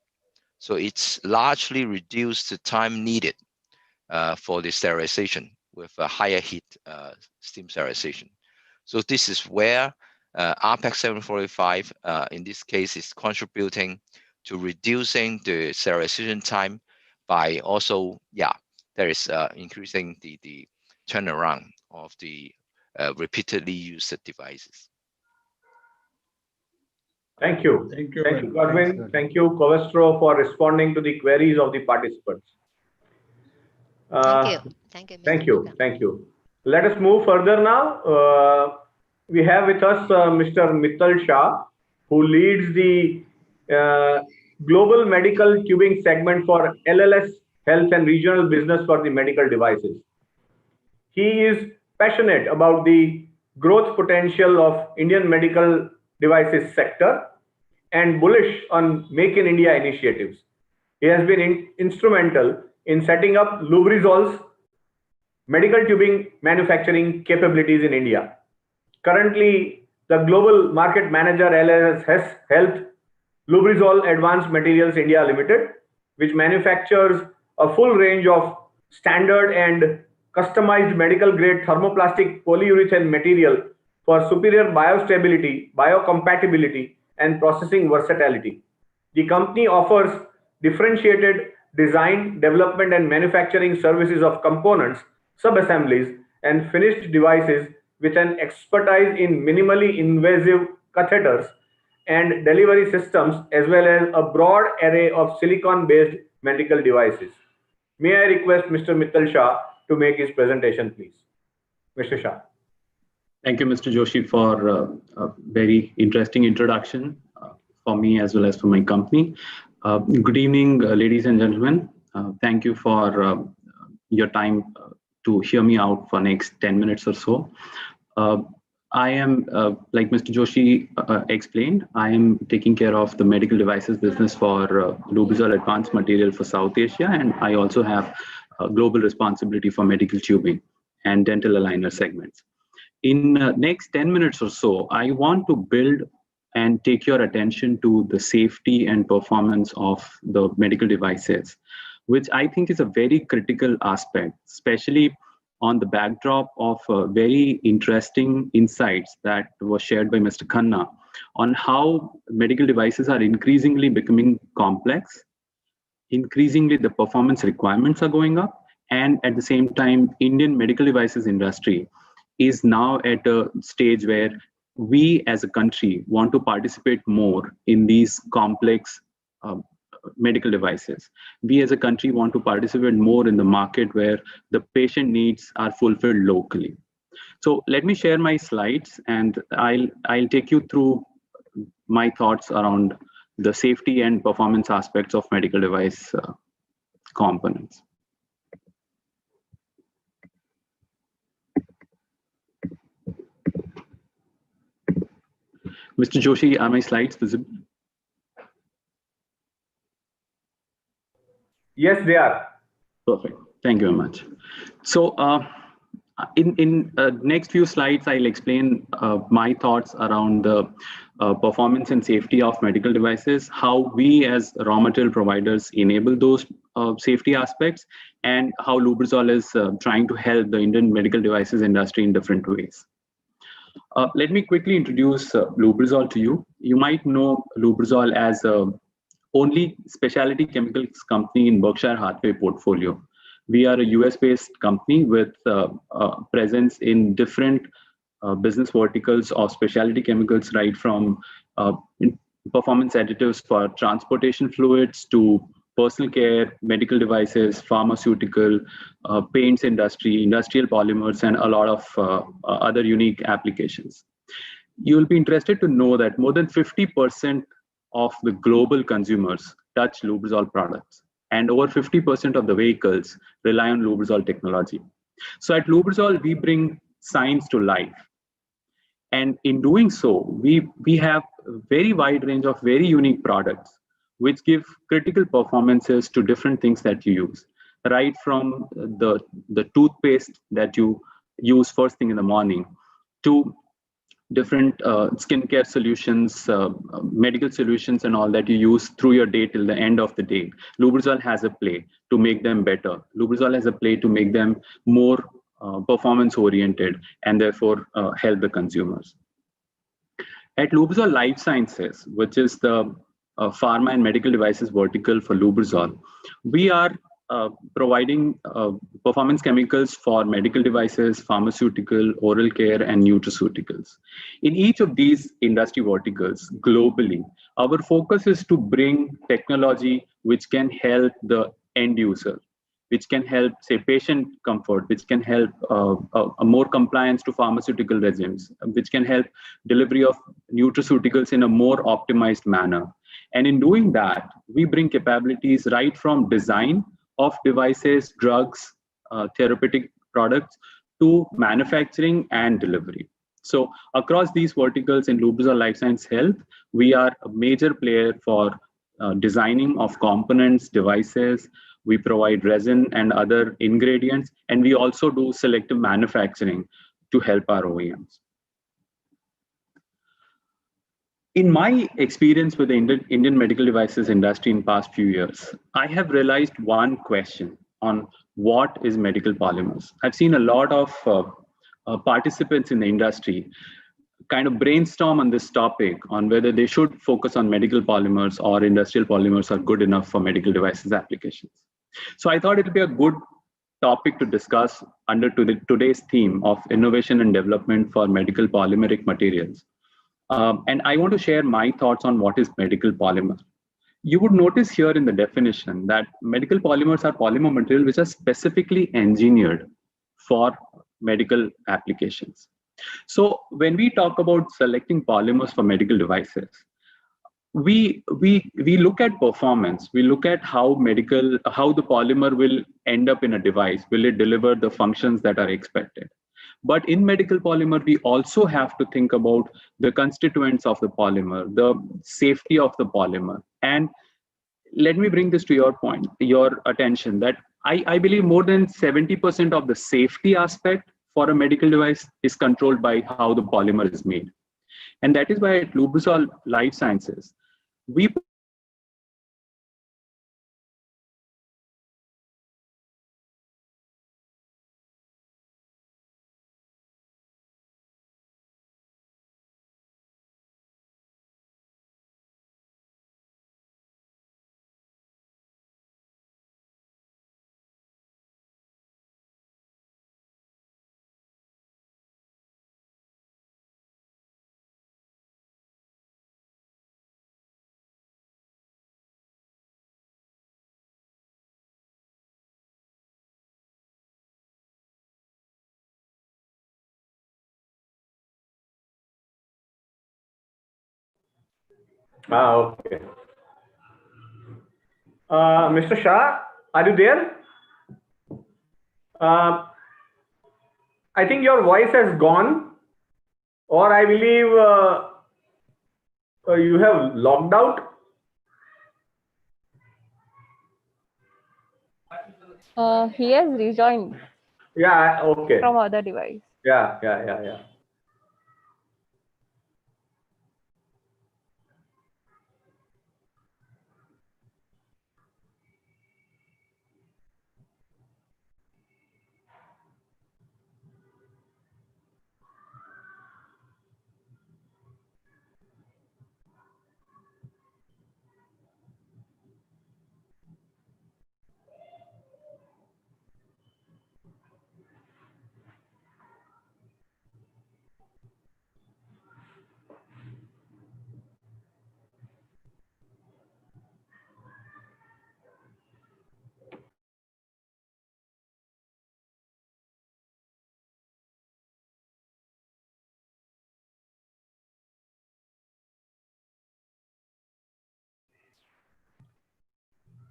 F: So it's largely reduced the time needed for the sterilization with a higher heat steam sterilization. So this is where Apec 745 in this case is contributing to reducing the sterilization time by also, there is increasing the turnaround of the repeatedly used devices.
A: Thank you.
E: Thank you.
A: Thank you, Godwin. Thank you, Covestro, for responding to the queries of the participants.
G: Thank you. Thank you. Mr.
A: Thank you.
G: Mehta.
A: Thank you. Let us move further now. We have with us Mr. Mittal Shah, who leads the global medical tubing segment for LLS Health and Regional Business for the medical devices. He is passionate about the growth potential of Indian medical devices sector and bullish on Make in India initiatives. He has been instrumental in setting up Lubrizol's medical tubing manufacturing capabilities in India. Currently, the global market manager LLS Health Lubrizol Advanced Materials India Limited, which manufactures a full range of standard and customized medical grade thermoplastic polyurethane material for superior biostability, biocompatibility, and processing versatility. The company offers differentiated design, development, and manufacturing services of components, sub-assemblies, and finished devices with an expertise in minimally invasive catheters and delivery systems, as well as a broad array of silicon-based medical devices. May I request Mr. Mittal Shah to make his presentation, please. Mr. Shah.
H: Thank you, Mr. Joshi, for a very interesting introduction for me as well as for my company. Good evening, ladies and gentlemen. Thank you for your time to hear me out for next 10 minutes or so. I am, like Mr. Joshi explained, I am taking care of the medical devices business for Lubrizol Advanced Material for South Asia, and I also have global responsibility for medical tubing and dental aligner segments. In next 10 minutes or so, I want to build and take your attention to the safety and performance of the medical devices, which I think is a very critical aspect, especially on the backdrop of very interesting insights that were shared by Mr. Khanna on how medical devices are increasingly becoming complex, increasingly the performance requirements are going up, and at the same time, Indian medical devices industry is now at a stage where we as a country want to participate more in these complex medical devices. We as a country want to participate more in the market where the patient needs are fulfilled locally. So let me share my slides and I'll take you through my thoughts around the safety and performance aspects of medical device components. Mr. Joshi, are my slides visible?
A: Yes, they are.
H: Perfect. Thank you very much. So in next few slides, I'll explain my thoughts around the performance and safety of medical devices, how we as raw material providers enable those safety aspects, and how Lubrizol is trying to help the Indian medical devices industry in different ways. Let me quickly introduce Lubrizol to you. You might know Lubrizol as only specialty chemicals company in Berkshire Hathaway portfolio. We are a US-based company with presence in different business verticals of specialty chemicals, right from performance additives for transportation fluids to personal care, medical devices, pharmaceutical, paints industry, industrial polymers, and a lot of other unique applications. You'll be interested to know that more than 50% of the global consumers touch Lubrizol products, and over 50% of the vehicles rely on Lubrizol technology. So at Lubrizol, we bring science to life. And in doing so, we have a very wide range of very unique products which give critical performances to different things that you use, right from the toothpaste that you use first thing in the morning to different skincare solutions, medical solutions, and all that you use through your day till the end of the day. Lubrizol has a play to make them better. Lubrizol has a play to make them more performance oriented and therefore help the consumers. At Lubrizol Life Sciences, which is the pharma and medical devices vertical for Lubrizol, we are providing performance chemicals for medical devices, pharmaceutical, oral care, and nutraceuticals. In each of these industry verticals globally, our focus is to bring technology which can help the end user, which can help, say, patient comfort, which can help a more compliance to pharmaceutical regimes, which can help delivery of nutraceuticals in a more optimized manner. And in doing that, we bring capabilities right from design of devices, drugs, therapeutic products, to manufacturing and delivery. So across these verticals in Lubrizol Life Science Health, we are a major player for designing of components, devices. We provide resin and other ingredients, and we also do selective manufacturing to help our OEMs. In my experience with the Indian medical devices industry in past few years, I have realized one question on what is medical polymers. I've seen a lot of participants in the industry kind of brainstorm on this topic on whether they should focus on medical polymers or industrial polymers are good enough for medical devices applications. So I thought it would be a good topic to discuss under today's theme of innovation and development for medical polymeric materials. And I want to share my thoughts on what is medical polymer. You would notice here in the definition that medical polymers are polymer materials which are specifically engineered for medical applications. So when we talk about selecting polymers for medical devices, we look at performance. We look at how the polymer will end up in a device. Will it deliver the functions that are expected? But in medical polymer, we also have to think about the constituents of the polymer, the safety of the polymer. And let me bring this to your attention, that I believe more than 70% of the safety aspect for a medical device is controlled by how the polymer is made. And that is why at Lubrizol Life Sciences, we
A: Okay. Mr. Shah, are you there? I think your voice has gone, or I believe you have logged out.
I: He has rejoined.
A: Yeah, okay.
I: From other device.
A: Yeah.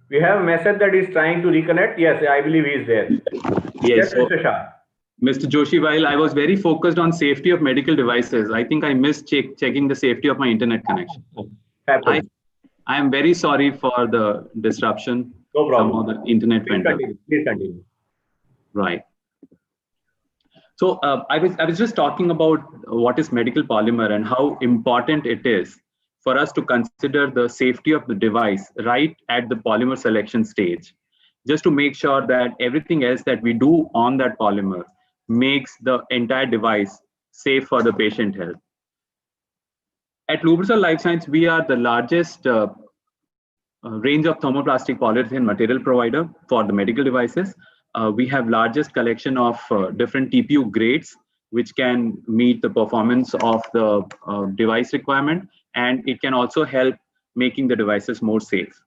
A: We have a message that he's trying to reconnect. Yes, I believe he is there.
H: Yes, so,
A: Mr. Shah.
H: Mr. Joshi, while I was very focused on safety of medical devices, I think I missed checking the safety of my internet connection. I am very sorry for the disruption.
A: No problem.
H: Somehow the internet went up.
A: Please continue.
H: Right. So I was just talking about what is medical polymer and how important it is for us to consider the safety of the device right at the polymer selection stage, just to make sure that everything else that we do on that polymer makes the entire device safe for the patient health. At Lubrizol Life Science, we are the largest range of thermoplastic polyurethane material provider for the medical devices. We have largest collection of different TPU grades, which can meet the performance of the device requirement, and it can also help making the devices more safe.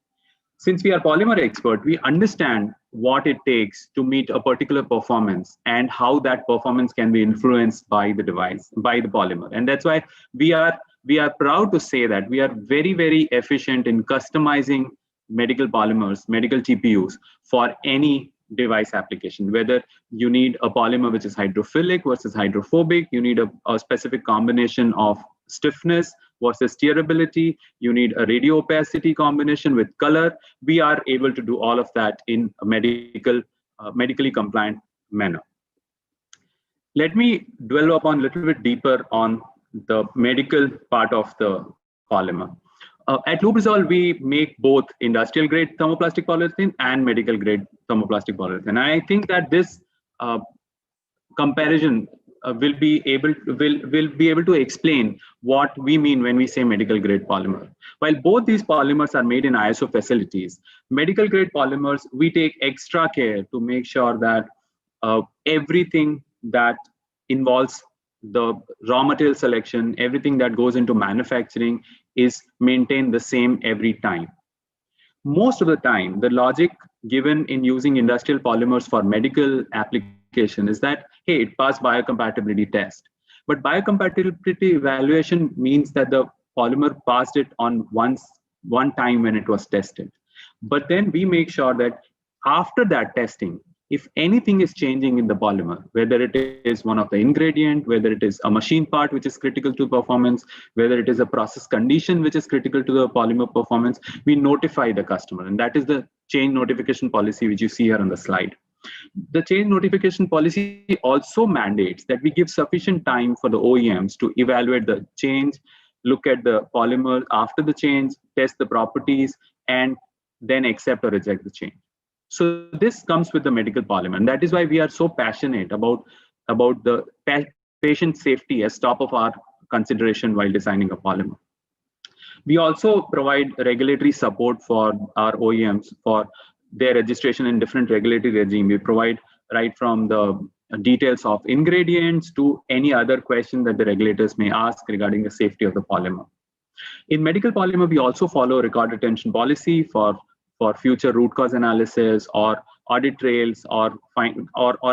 H: Since we are polymer expert, we understand what it takes to meet a particular performance and how that performance can be influenced by the device, by the polymer. And that's why we are proud to say that we are very, very efficient in customizing medical polymers, medical TPUs for any device application, whether you need a polymer which is hydrophilic versus hydrophobic, you need a specific combination of stiffness versus steerability, you need a radio opacity combination with color. We are able to do all of that in a medically compliant manner. Let me dwell upon a little bit deeper on the medical part of the polymer. At Lubrizol, we make both industrial grade thermoplastic polyurethane and medical grade thermoplastic polyurethane. And I think that this comparison will be able to explain what we mean when we say medical grade polymer. While both these polymers are made in ISO facilities, medical grade polymers, we take extra care to make sure that everything that involves the raw material selection, everything that goes into manufacturing is maintained the same every time. Most of the time, the logic given in using industrial polymers for medical application is that, hey, it passed biocompatibility test. But biocompatibility evaluation means that the polymer passed it on one time when it was tested. But then we make sure that after that testing, if anything is changing in the polymer, whether it is one of the ingredient, whether it is a machine part which is critical to performance, whether it is a process condition which is critical to the polymer performance, we notify the customer. And that is the change notification policy which you see here on the slide. The change notification policy also mandates that we give sufficient time for the OEMs to evaluate the change, look at the polymer after the change, test the properties, and then accept or reject the change. So this comes with the medical polymer, and that is why we are so passionate about the patient safety as top of our consideration while designing a polymer. We also provide regulatory support for our OEMs for their registration in different regulatory regime. We provide right from the details of ingredients to any other question that the regulators may ask regarding the safety of the polymer. In medical polymer, we also follow record retention policy for future root cause analysis or audit trails or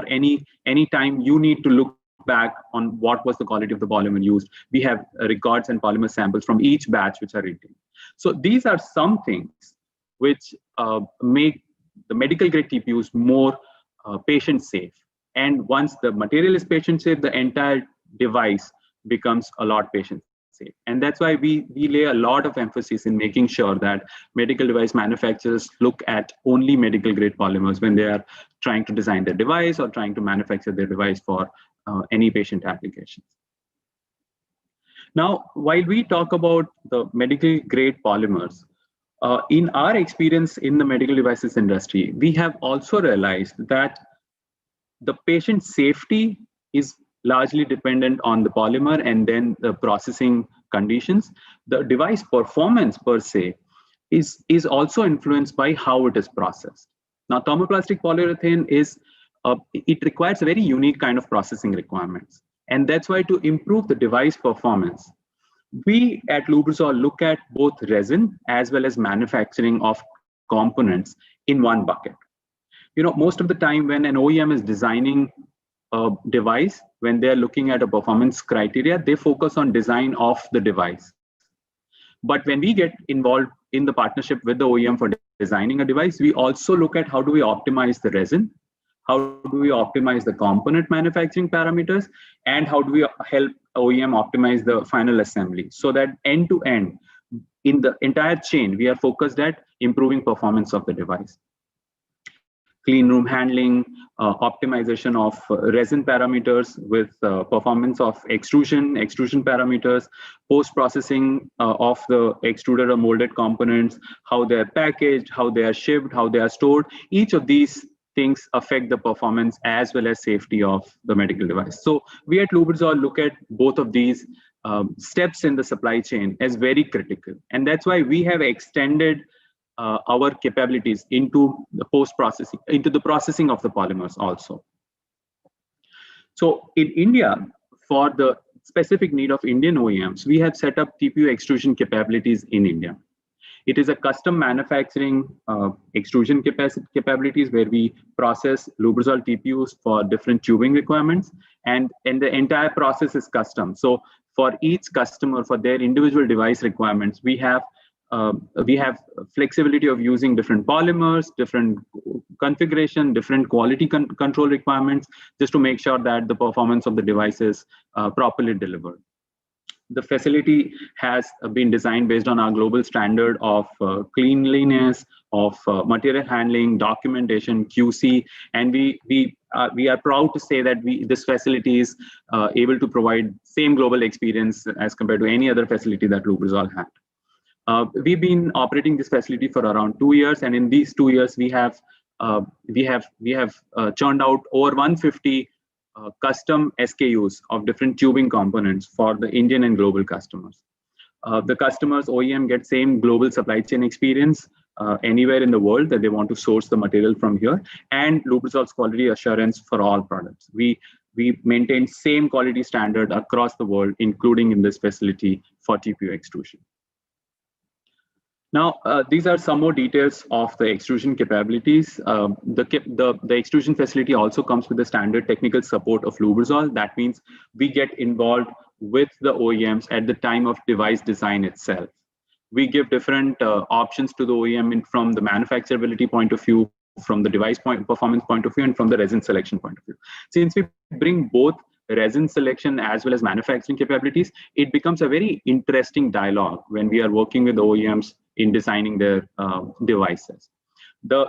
H: any time you need to look back on what was the quality of the polymer used. We have records and polymer samples from each batch which are retained. So these are some things which make the medical grade TPUs more patient safe. And once the material is patient safe, the entire device becomes a lot patient safe. And that's why we lay a lot of emphasis in making sure that medical device manufacturers look at only medical grade polymers when they are trying to design their device or trying to manufacture their device for any patient applications. Now, while we talk about the medical grade polymers, in our experience in the medical devices industry, we have also realized that the patient safety is largely dependent on the polymer and then the processing conditions. The device performance per se is also influenced by how it is processed. Now, thermoplastic polyurethane it requires a very unique kind of processing requirements. And that's why to improve the device performance, we at Lubrizol look at both resin as well as manufacturing of components in one bucket. You know, most of the time when an OEM is designing a device, when they're looking at a performance criteria, they focus on design of the device. But when we get involved in the partnership with the OEM for designing a device, we also look at how do we optimize the resin, how do we optimize the component manufacturing parameters, and how do we help OEM optimize the final assembly, so that end to end in the entire chain, we are focused at improving performance of the device. Clean room handling, optimization of resin parameters with performance of extrusion parameters, post-processing of the extruded or molded components, how they are packaged, how they are shipped, how they are stored. Each of these things affect the performance as well as safety of the medical device. So we at Lubrizol look at both of these steps in the supply chain as very critical. And that's why we have extended our capabilities into the post-processing, into the processing of the polymers also. So in India, for the specific need of Indian OEMs, we have set up TPU extrusion capabilities in India. It is a custom manufacturing extrusion capabilities where we process Lubrizol TPUs for different tubing requirements, and the entire process is custom. So for each customer, for their individual device requirements, we have flexibility of using different polymers, different configuration, different quality control requirements, just to make sure that the performance of the device is properly delivered. The facility has been designed based on our global standard of cleanliness, of material handling, documentation, QC, and we are proud to say that this facility is able to provide same global experience as compared to any other facility that Lubrizol had. We've been operating this facility for around 2 years, and in these 2 years, we have churned out over 150 custom SKUs of different tubing components for the Indian and global customers. The customers, OEM, get same global supply chain experience anywhere in the world that they want to source the material from here, and Lubrizol's quality assurance for all products. We maintain same quality standard across the world, including in this facility for TPU extrusion. Now, these are some more details of the extrusion capabilities. The extrusion facility also comes with the standard technical support of Lubrizol. That means we get involved with the OEMs at the time of device design itself. We give different options to the OEM from the manufacturability point of view, from the device performance point of view, and from the resin selection point of view. Since we bring both resin selection as well as manufacturing capabilities, it becomes a very interesting dialogue when we are working with OEMs in designing their devices. The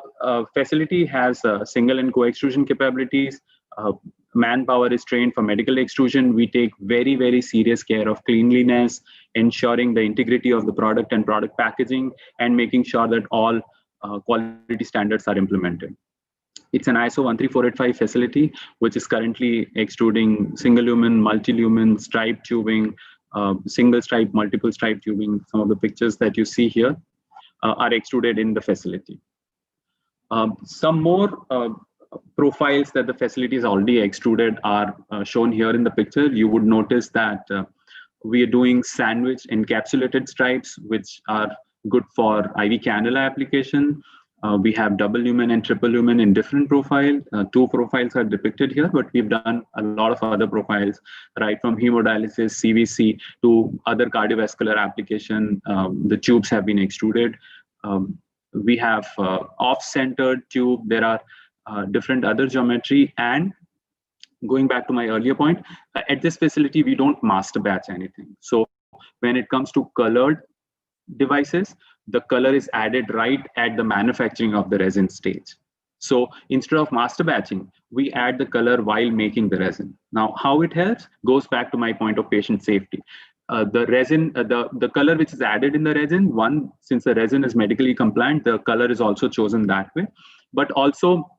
H: facility has single and co-extrusion capabilities. Manpower is trained for medical extrusion. We take very, very serious care of cleanliness, ensuring the integrity of the product and product packaging, and making sure that all quality standards are implemented. It's an ISO 13485 facility, which is currently extruding single lumen, multi-lumen, stripe tubing, single stripe, multiple stripe tubing. Some of the pictures that you see here are extruded in the facility. Some more profiles that the facility is already extruded are shown here in the picture. You would notice that we are doing sandwich encapsulated stripes, which are good for IV cannula application. We have double lumen and triple lumen in different profiles. 2 profiles are depicted here, but we've done a lot of other profiles, right from hemodialysis, CVC, to other cardiovascular application. The tubes have been extruded. We have off-centered tube. There are different other geometry. And going back to my earlier point, at this facility, we don't master batch anything. So when it comes to colored devices, the color is added right at the manufacturing of the resin stage. So instead of master batching, we add the color while making the resin. Now, how it helps goes back to my point of patient safety. The resin, the color which is added in the resin, one, since the resin is medically compliant, the color is also chosen that way. But also,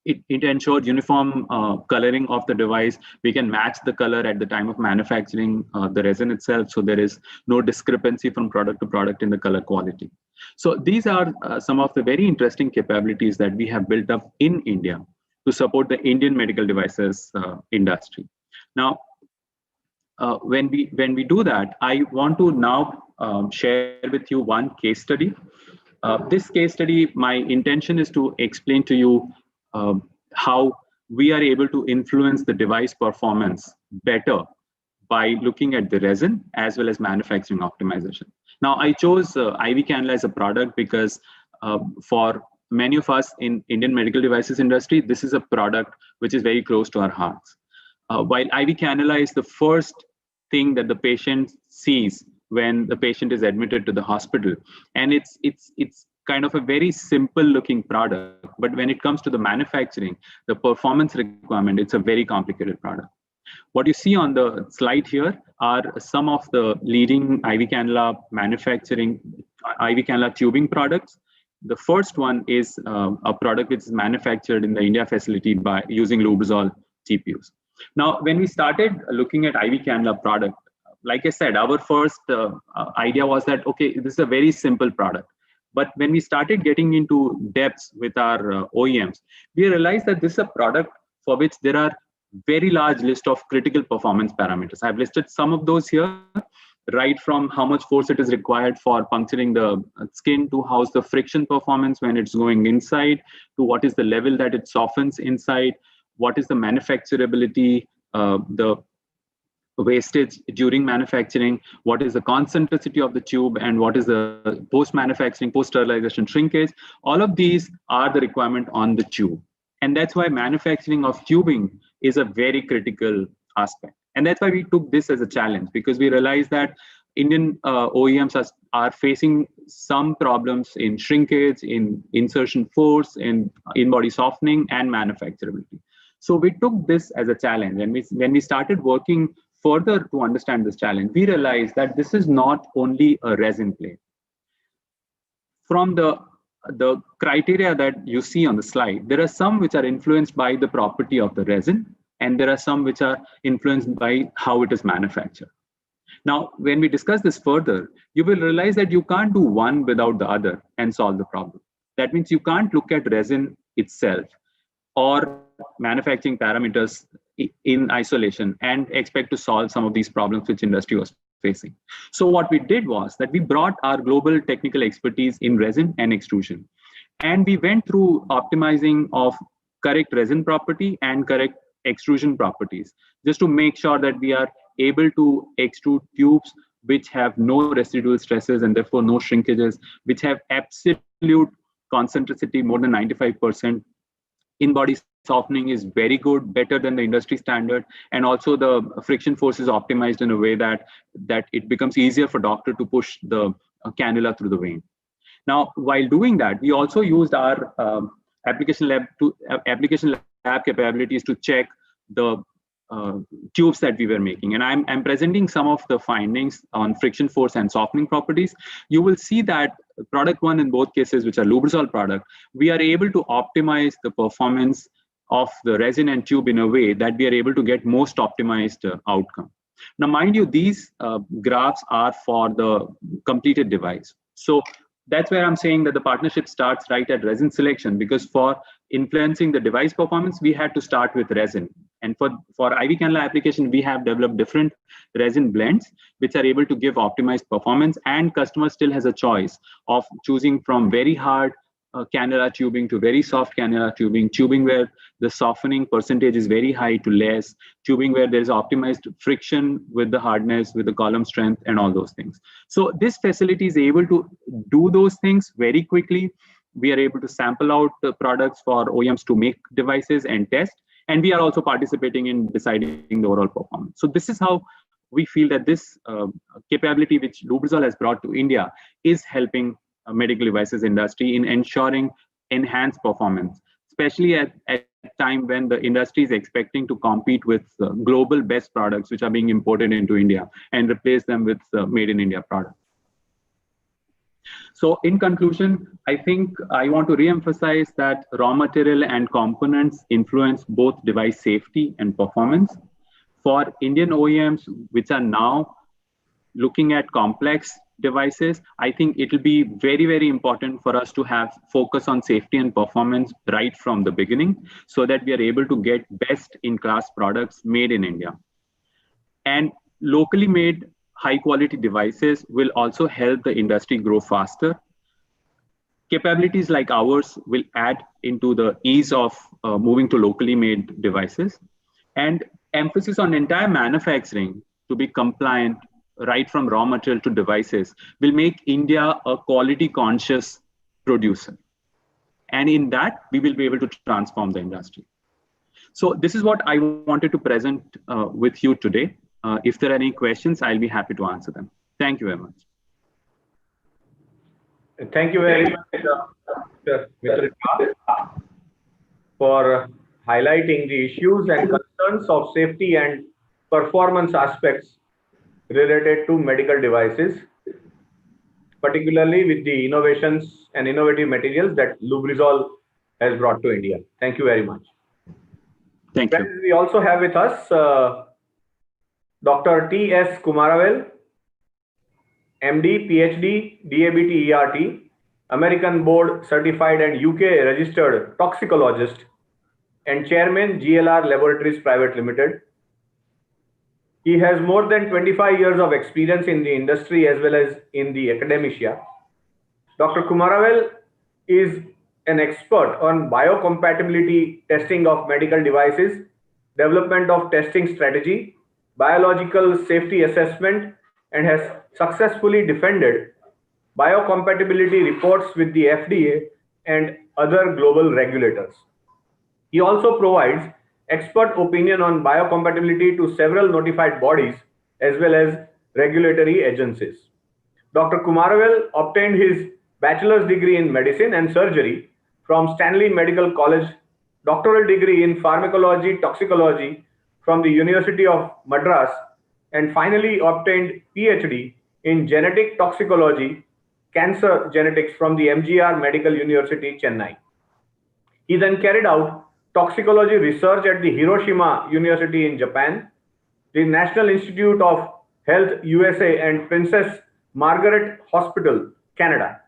H: it ensures uniform coloring of the device. We can match the color at the time of manufacturing the resin itself, so there is no discrepancy from product to product in the color quality. So these are some of the very interesting capabilities that we have built up in India to support the Indian medical devices industry. Now, when we do that, I want to now share with you one case study. This case study, my intention is to explain to you how we are able to influence the device performance better by looking at the resin as well as manufacturing optimization. Now, I chose IV cannula as a product because for many of us in Indian medical devices industry, this is a product which is very close to our hearts. While IV cannula is the first thing that the patient sees when the patient is admitted to the hospital, and it's kind of a very simple looking product, but when it comes to the manufacturing, the performance requirement, it's a very complicated product. What you see on the slide here are some of the leading IV cannula manufacturing, IV cannula tubing products. The first one is a product which is manufactured in the India facility by using Lubrizol TPUs. Now, when we started looking at IV cannula product, like I said, our first idea was that, okay, this is a very simple product. But when we started getting into depths with our OEMs, we realized that this is a product for which there are very large list of critical performance parameters. I've listed some of those here, right from how much force it is required for puncturing the skin, to how's the friction performance when it's going inside, to what is the level that it softens inside, what is the manufacturability, the wastage during manufacturing, what is the concentricity of the tube, and what is the post-manufacturing, post-sterilization shrinkage. All of these are the requirement on the tube. And that's why manufacturing of tubing is a very critical aspect. And that's why we took this as a challenge, because we realized that Indian OEMs are facing some problems in shrinkage, in insertion force, in in-body softening, and manufacturability. So we took this as a challenge. And when we started working further to understand this challenge, we realized that this is not only a resin play. From the criteria that you see on the slide, there are some which are influenced by the property of the resin, and there are some which are influenced by how it is manufactured. Now, when we discuss this further, you will realize that you can't do one without the other and solve the problem. That means you can't look at resin itself or manufacturing parameters in isolation and expect to solve some of these problems which industry was facing. So what we did was that we brought our global technical expertise in resin and extrusion, and we went through optimizing of correct resin property and correct extrusion properties, just to make sure that we are able to extrude tubes which have no residual stresses and therefore no shrinkages, which have absolute concentricity more than 95%. In-body softening is very good, better than the industry standard, and also the friction force is optimized in a way that it becomes easier for doctor to push the cannula through the vein. Now, while doing that, we also used our application lab capabilities to check the tubes that we were making. And I'm presenting some of the findings on friction force and softening properties. You will see that product one in both cases, which are Lubrizol product, we are able to optimize the performance of the resin and tube in a way that we are able to get most optimized outcome. Now, mind you, these graphs are for the completed device. So that's where I'm saying that the partnership starts right at resin selection, because for influencing the device performance, we had to start with resin. And for IV cannula application, we have developed different resin blends, which are able to give optimized performance, and customer still has a choice of choosing from very hard cannula tubing to very soft cannula tubing where the softening percentage is very high to less, tubing where there is optimized friction with the hardness, with the column strength, and all those things. So this facility is able to do those things very quickly. We are able to sample out the products for OEMs to make devices and test, and we are also participating in deciding the overall performance. So this is how we feel that this capability which Lubrizol has brought to India is helping medical devices industry in ensuring enhanced performance, especially at a time when the industry is expecting to compete with global best products which are being imported into India and replace them with made in India products. So in conclusion, I think I want to re-emphasize that raw material and components influence both device safety and performance. For Indian OEMs, which are now looking at complex devices, I think it will be very, very important for us to have focus on safety and performance right from the beginning, so that we are able to get best in class products made in India. And locally made high quality devices will also help the industry grow faster. Capabilities like ours will add into the ease of moving to locally made devices, and emphasis on entire manufacturing to be compliant right from raw material to devices will make India a quality conscious producer. And in that, we will be able to transform the industry. So this is what I wanted to present with you today. If there are any questions, I'll be happy to answer them. Thank you very much.
A: Thank you very much, Mr. Shah, for highlighting the issues and concerns of safety and performance aspects related to medical devices, particularly with the innovations and innovative materials that Lubrizol has brought to India. Thank you very much.
H: Thank you.
A: We also have with us Dr. T.S. Kumaravel, MD, PhD, DABT, ERT, American Board Certified and UK Registered Toxicologist, and Chairman, GLR Laboratories Private Limited. He has more than 25 years of experience in the industry as well as in the academia. Dr. Kumaravel is an expert on biocompatibility testing of medical devices, development of testing strategy, biological safety assessment, and has successfully defended biocompatibility reports with the FDA and other global regulators. He also provides expert opinion on biocompatibility to several notified bodies as well as regulatory agencies. Dr. Kumaravel obtained his bachelor's degree in medicine and surgery from Stanley Medical College, doctoral degree in pharmacology toxicology from the University of Madras, and finally obtained PhD in genetic toxicology, cancer genetics from the MGR Medical University, Chennai. He then carried out toxicology research at the Hiroshima University in Japan, the National Institute of Health USA, and Princess Margaret Hospital, Canada.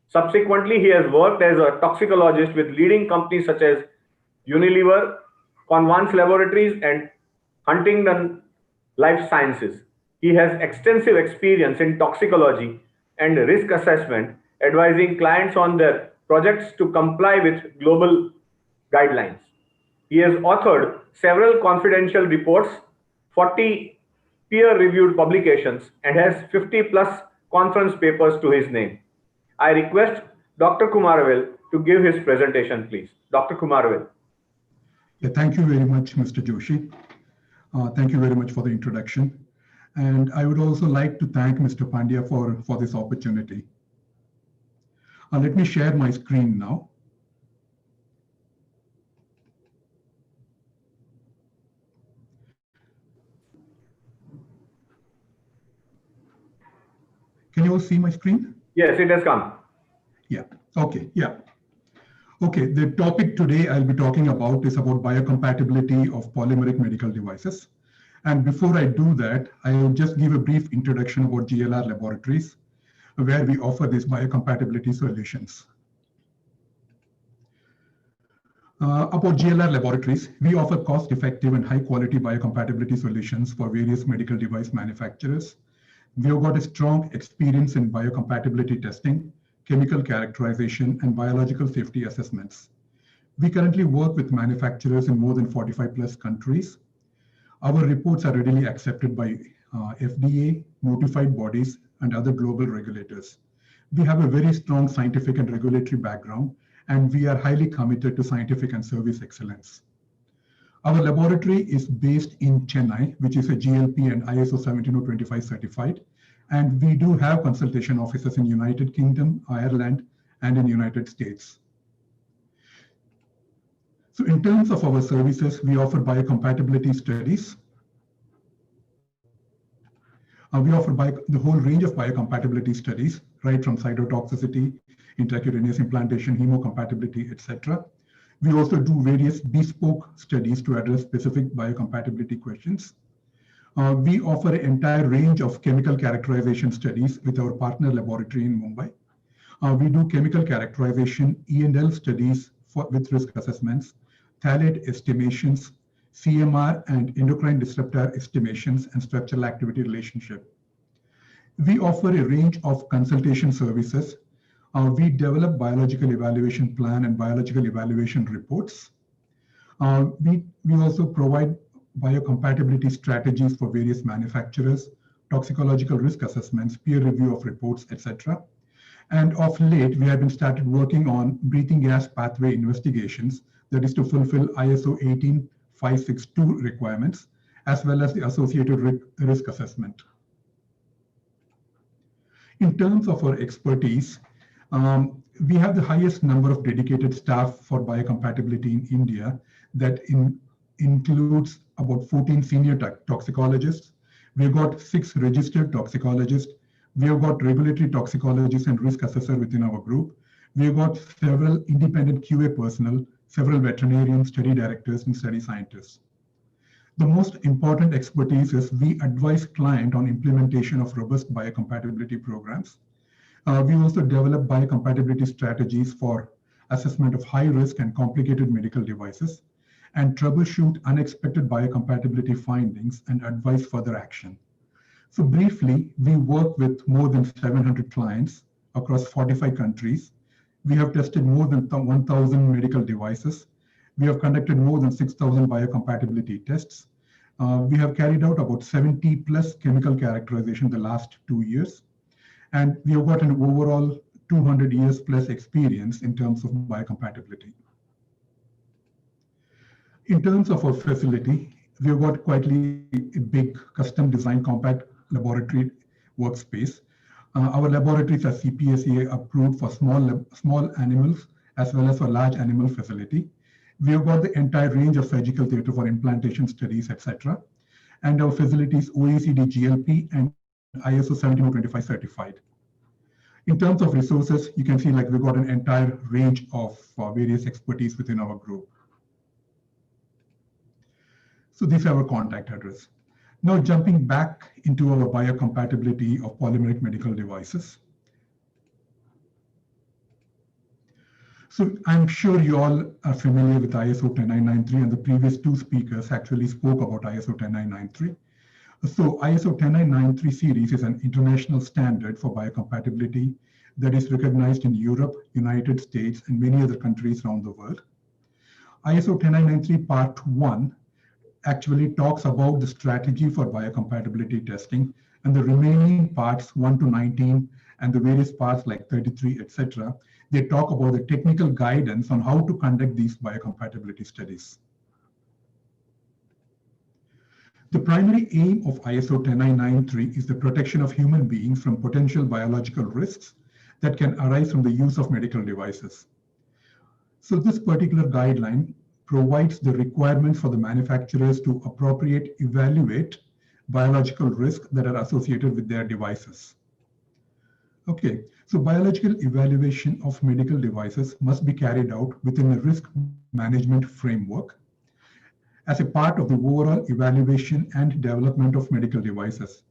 A: Subsequently, he has worked as a toxicologist with leading companies such as Unilever, Convance Laboratories, and Huntington Life Sciences. He has extensive experience in toxicology and risk assessment, advising clients on their projects to comply with global guidelines. He has authored several confidential reports, 40 peer-reviewed publications, and has 50+ conference papers to his name. I request Dr. Kumaravel to give his presentation, please. Dr. Kumaravel.
J: Yeah, thank you very much, Mr. Joshi. Thank you very much for the introduction. And I would also like to thank Mr. Pandya for this opportunity. Let me share my screen now. Can you all see my screen?
A: Yes, it has come.
J: Yeah, okay, yeah. Okay, the topic today I'll be talking about is about biocompatibility of polymeric medical devices. And before I do that, I will just give a brief introduction about GLR Laboratories, where we offer these biocompatibility solutions. About GLR Laboratories, we offer cost-effective and high-quality biocompatibility solutions for various medical device manufacturers. We have got a strong experience in biocompatibility testing, chemical characterization, and biological safety assessments. We currently work with manufacturers in more than 45+ countries. Our reports are readily accepted by FDA, notified bodies, and other global regulators. We have a very strong scientific and regulatory background, and we are highly committed to scientific and service excellence. Our laboratory is based in Chennai, which is a GLP and ISO 17025 certified. And we do have consultation offices in United Kingdom, Ireland, and in United States. So in terms of our services, we offer biocompatibility studies. We offer the whole range of biocompatibility studies, right from cytotoxicity, intracutaneous implantation, hemocompatibility, etc. We also do various bespoke studies to address specific biocompatibility questions. We offer an entire range of chemical characterization studies with our partner laboratory in Mumbai. We do chemical characterization, E&L studies with risk assessments, phthalate estimations, CMR and endocrine disruptor estimations, and structural activity relationship. We offer a range of consultation services. We develop biological evaluation plan and biological evaluation reports. We also provide biocompatibility strategies for various manufacturers, toxicological risk assessments, peer review of reports, etc. And of late, we have been started working on breathing gas pathway investigations, that is to fulfill ISO 18562 requirements, as well as the associated risk assessment. In terms of our expertise, we have the highest number of dedicated staff for biocompatibility in India. That includes about 14 senior toxicologists. We've got 6 registered toxicologists. We have got regulatory toxicologists and risk assessor within our group. We have got several independent QA personnel, several veterinarians, study directors, and study scientists. The most important expertise is we advise client on implementation of robust biocompatibility programs. We also develop biocompatibility strategies for assessment of high risk and complicated medical devices, and troubleshoot unexpected biocompatibility findings and advise further action. So briefly, we work with more than 700 clients across 45 countries. We have tested more than 1,000 medical devices. We have conducted more than 6,000 biocompatibility tests. We have carried out about 70 plus chemical characterization the last 2 years. And we have got an overall 200 years plus experience in terms of biocompatibility. In terms of our facility, we've got quite a big custom designed compact laboratory workspace. Our laboratories are CPSA approved for small animals as well as for large animal facility. We have got the entire range of surgical theatre for implantation studies, etc. And our facilities OECD GLP and ISO 17025 certified. In terms of resources, you can see like we've got an entire range of various expertise within our group. So this is our contact address. Now jumping back into our biocompatibility of polymeric medical devices. So I'm sure you all are familiar with ISO 10993, and the previous 2 speakers actually spoke about ISO 10993. So ISO 10993 series is an international standard for biocompatibility that is recognized in Europe, United States, and many other countries around the world. ISO 10993 Part 1 actually talks about the strategy for biocompatibility testing, and the remaining parts 1 to 19 and the various parts like 33, etc. They talk about the technical guidance on how to conduct these biocompatibility studies. The primary aim of ISO 10993 is the protection of human beings from potential biological risks that can arise from the use of medical devices. So this particular guideline provides the requirements for the manufacturers to appropriately evaluate biological risks that are associated with their devices. Okay, so biological evaluation of medical devices must be carried out within a risk management framework as a part of the overall evaluation and development of medical devices.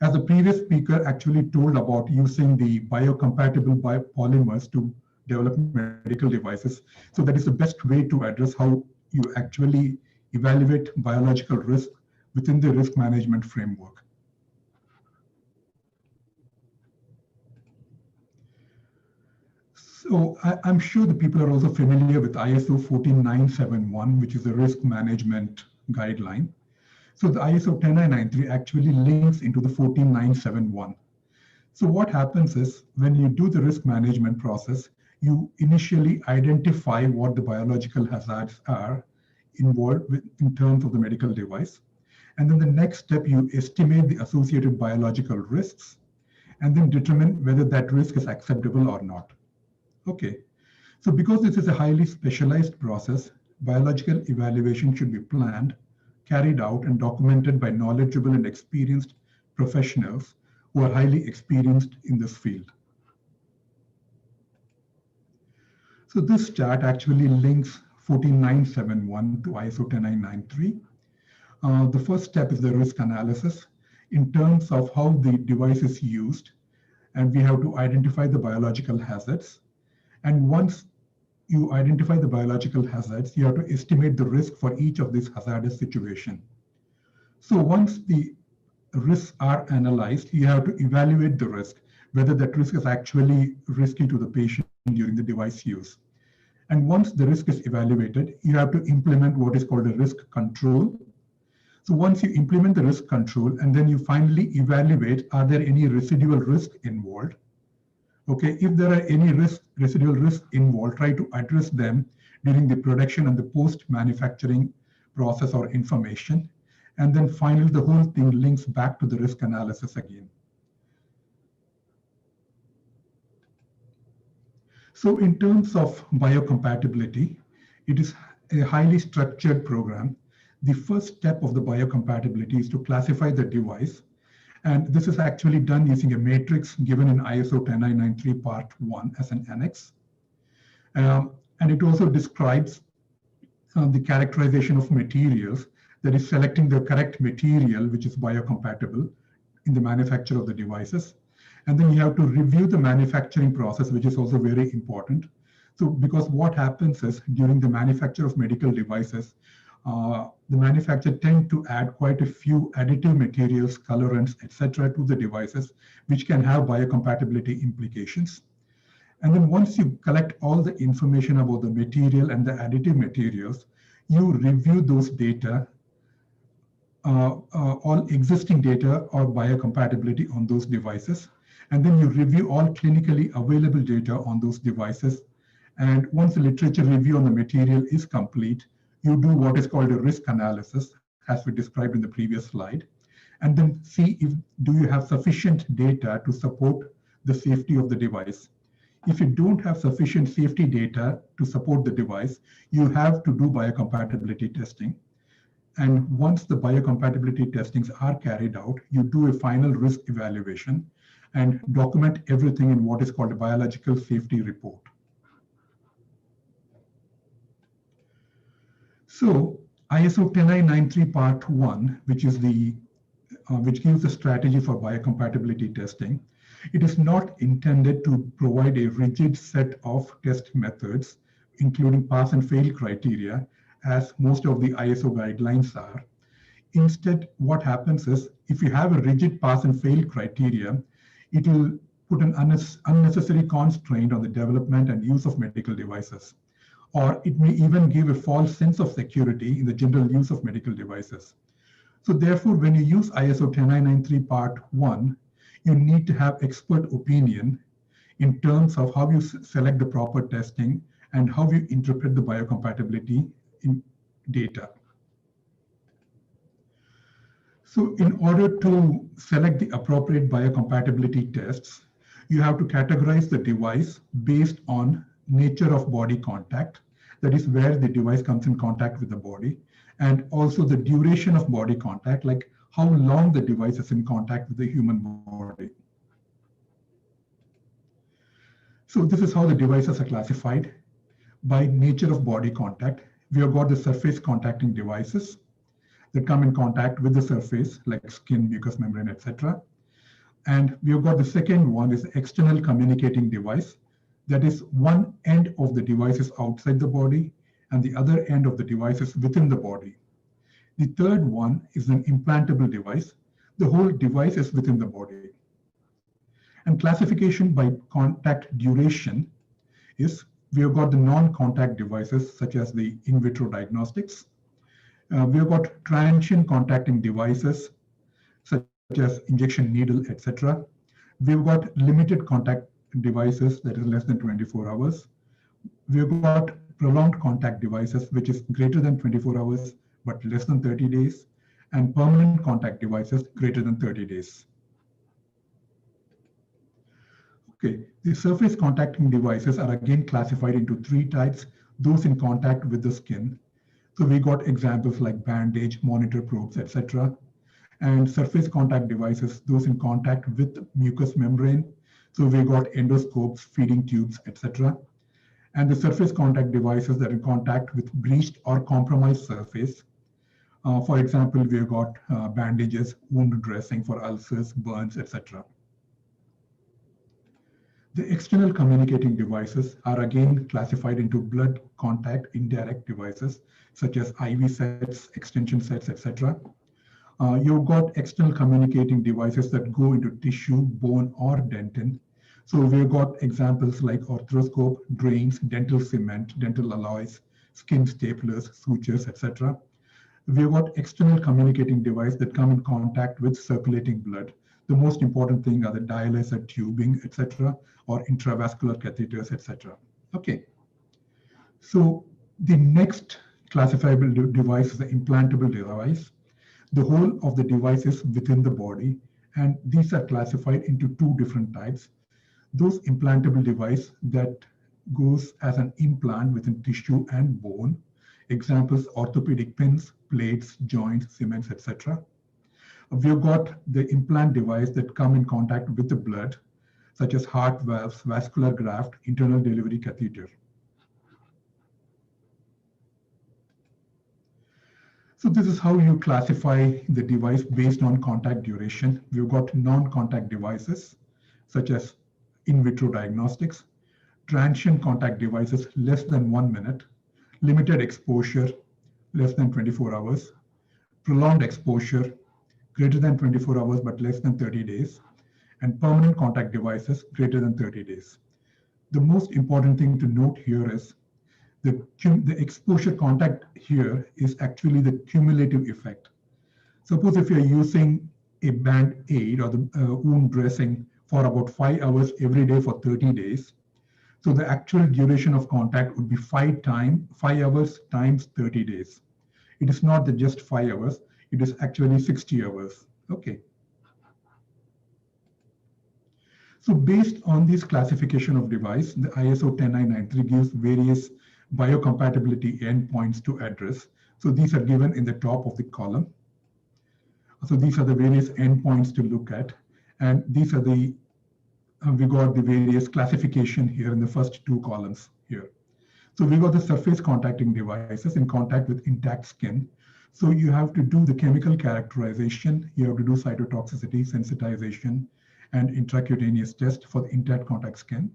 J: As the previous speaker actually told about using the biocompatible polymers to develop medical devices. So that is the best way to address how you actually evaluate biological risk within the risk management framework. So I'm sure the people are also familiar with ISO 14971, which is the risk management guideline. So the ISO 10993 actually links into the 14971. So what happens is when you do the risk management process, you initially identify what the biological hazards are involved with in terms of the medical device. And then the next step, you estimate the associated biological risks and then determine whether that risk is acceptable or not. Okay, so because this is a highly specialized process, biological evaluation should be planned, carried out, and documented by knowledgeable and experienced professionals who are highly experienced in this field. So this chart actually links 14971 to ISO 10993. The first step is the risk analysis in terms of how the device is used, and we have to identify the biological hazards. And once you identify the biological hazards, you have to estimate the risk for each of these hazardous situations. So once the risks are analyzed, you have to evaluate the risk, whether that risk is actually risky to the patient during the device use. And once the risk is evaluated, you have to implement what is called a risk control. So once you implement the risk control and then you finally evaluate, are there any residual risk involved? Okay, if there are any residual risks involved, try to address them during the production and the post-manufacturing process or information. And then finally, the whole thing links back to the risk analysis again. So in terms of biocompatibility, it is a highly structured program. The first step of the biocompatibility is to classify the device. And this is actually done using a matrix given in ISO 10993 Part 1 as an annex. And it also describes the characterization of materials, that is selecting the correct material which is biocompatible in the manufacture of the devices. And then you have to review the manufacturing process, which is also very important. So because what happens is during the manufacture of medical devices, the manufacturer tend to add quite a few additive materials, colorants, etc. to the devices, which can have biocompatibility implications. And then once you collect all the information about the material and the additive materials, you review those data, all existing data or biocompatibility on those devices. And then you review all clinically available data on those devices. And once the literature review on the material is complete, you do what is called a risk analysis, as we described in the previous slide, and then see if do you have sufficient data to support the safety of the device. If you don't have sufficient safety data to support the device, you have to do biocompatibility testing. And once the biocompatibility testings are carried out, you do a final risk evaluation and document everything in what is called a biological safety report. So ISO 10993 Part 1, which is which gives the strategy for biocompatibility testing, it is not intended to provide a rigid set of test methods, including pass and fail criteria, as most of the ISO guidelines are. Instead, what happens is, if you have a rigid pass and fail criteria, it will put an unnecessary constraint on the development and use of medical devices. Or it may even give a false sense of security in the general use of medical devices. So therefore, when you use ISO 10993 Part 1, you need to have expert opinion in terms of how you select the proper testing and how you interpret the biocompatibility in data. So in order to select the appropriate biocompatibility tests, you have to categorize the device based on nature of body contact, that is where the device comes in contact with the body, and also the duration of body contact, like how long the device is in contact with the human body. So this is how the devices are classified by nature of body contact. We have got the surface contacting devices that come in contact with the surface, like skin, mucous membrane, etc. And we have got the second one is the external communicating device. That is, one end of the device is outside the body and the other end of the device is within the body. The third one is an implantable device. The whole device is within the body. And classification by contact duration is, we have got the non-contact devices such as the in vitro diagnostics. We have got transient contacting devices such as injection needle, etc. We've got limited contact devices that is less than 24 hours. We've got prolonged contact devices, which is greater than 24 hours, but less than 30 days, and permanent contact devices greater than 30 days. Okay, the surface contacting devices are again classified into three types, those in contact with the skin. So we got examples like bandage, monitor probes, etc. And surface contact devices, those in contact with mucous membrane. So we got endoscopes, feeding tubes, etc. And the surface contact devices that are in contact with breached or compromised surface. For example, we've got bandages, wound dressing for ulcers, burns, etc. The external communicating devices are again classified into blood contact indirect devices, such as IV sets, extension sets, etc. You've got external communicating devices that go into tissue, bone, or dentin. So we've got examples like arthroscope, drains, dental cement, dental alloys, skin staplers, sutures, etc. We've got external communicating devices that come in contact with circulating blood. The most important thing are the dialyzer tubing, etc., or intravascular catheters, etc. Okay. So the next classifiable device is the implantable device. The whole of the device is within the body, and these are classified into two different types. Those implantable device that goes as an implant within tissue and bone. Examples: orthopedic pins, plates, joints, cements, etc. We've got the implant device that come in contact with the blood, such as heart valves, vascular graft, internal delivery catheter. So this is how you classify the device based on contact duration. We've got non-contact devices, such as in vitro diagnostics, transient contact devices less than 1 minute, limited exposure less than 24 hours, prolonged exposure greater than 24 hours but less than 30 days, and permanent contact devices greater than 30 days. The most important thing to note here is the exposure contact here is actually the cumulative effect. Suppose if you're using a band-aid or the wound dressing for about 5 hours every day for 30 days, so the actual duration of contact would be 5 hours times 30 days. It is not just 5 hours, it is actually 60 hours. Okay. So based on this classification of device, the ISO 10993 gives various biocompatibility endpoints to address. So these are given in the top of the column. So these are the various endpoints to look at. And these are the, we got the various classification here in the first 2 columns here. So we got the surface contacting devices in contact with intact skin. So you have to do the chemical characterization, you have to do cytotoxicity, sensitization, and intracutaneous test for the intact contact skin.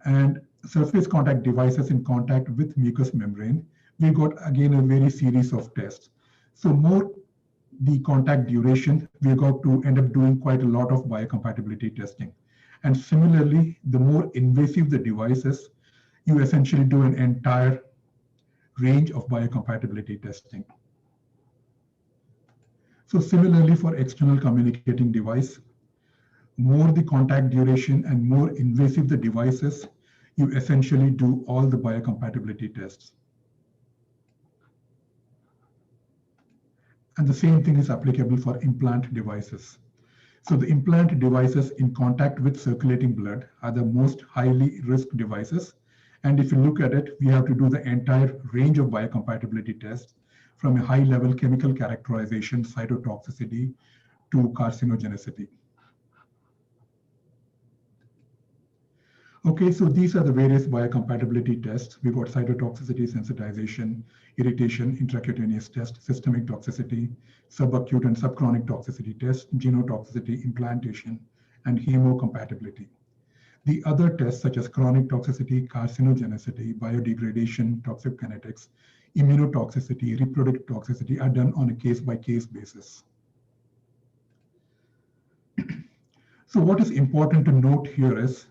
J: And surface contact devices in contact with mucous membrane, we got again a very series of tests. So more the contact duration, we got to end up doing quite a lot of biocompatibility testing. And similarly, the more invasive the devices, you essentially do an entire range of biocompatibility testing. So similarly for external communicating device, more the contact duration and more invasive the devices, you essentially do all the biocompatibility tests. And the same thing is applicable for implant devices. So the implant devices in contact with circulating blood are the most highly risk devices. And if you look at it, we have to do the entire range of biocompatibility tests from a high-level chemical characterization, cytotoxicity, to carcinogenicity. Okay, so these are the various biocompatibility tests. We've got cytotoxicity, sensitization, irritation, intracutaneous test, systemic toxicity, subacute and subchronic toxicity test, genotoxicity, implantation, and hemocompatibility. The other tests such as chronic toxicity, carcinogenicity, biodegradation, toxic kinetics, immunotoxicity, reproductive toxicity are done on a case-by-case basis. So what is important to note here is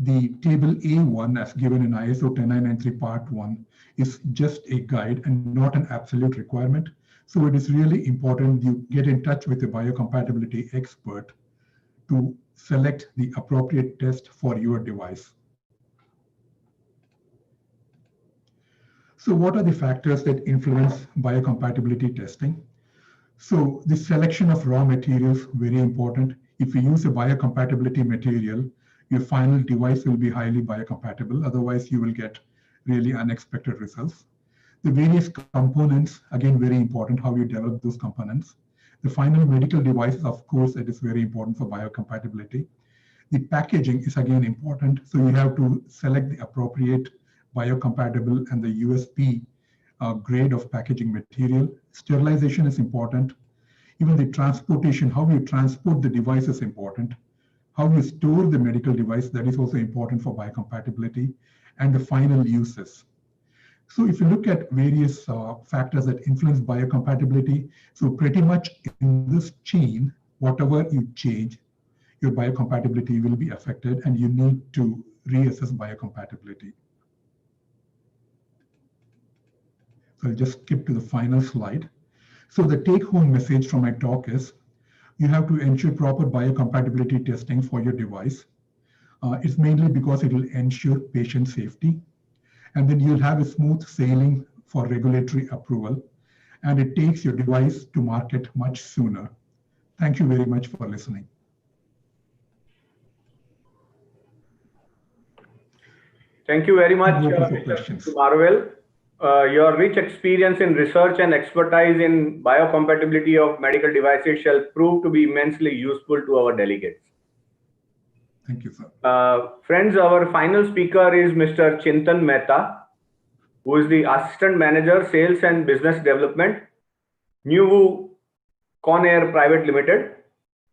J: the table A1 as given in ISO 10993 part 1 is just a guide and not an absolute requirement. So it is really important you get in touch with a biocompatibility expert to select the appropriate test for your device. So what are the factors that influence biocompatibility testing? So the selection of raw materials, very important. If you use a biocompatibility material, your final device will be highly biocompatible. Otherwise, you will get really unexpected results. The various components, again, very important how you develop those components. The final medical devices, of course, it is very important for biocompatibility. The packaging is again important. So you have to select the appropriate biocompatible and the USP grade of packaging material. Sterilization is important. Even the transportation, how you transport the device is important. How you store the medical device, that is also important for biocompatibility, and the final uses. So if you look at various factors that influence biocompatibility, so pretty much in this chain, whatever you change, your biocompatibility will be affected and you need to reassess biocompatibility. So I'll just skip to the final slide. So the take-home message from my talk is, you have to ensure proper biocompatibility testing for your device. It's mainly because it will ensure patient safety. And then you'll have a smooth sailing for regulatory approval. And it takes your device to market much sooner. Thank you very much for listening.
A: Thank you very much,
J: Mr.
A: Mr. Kumaravel. Your rich experience in research and expertise in biocompatibility of medical devices shall prove to be immensely useful to our delegates.
J: Thank you, sir.
A: Friends, our final speaker is Mr. Chintan Mehta, who is the Assistant Manager, Sales and Business Development, Nuvu Conair Private Limited,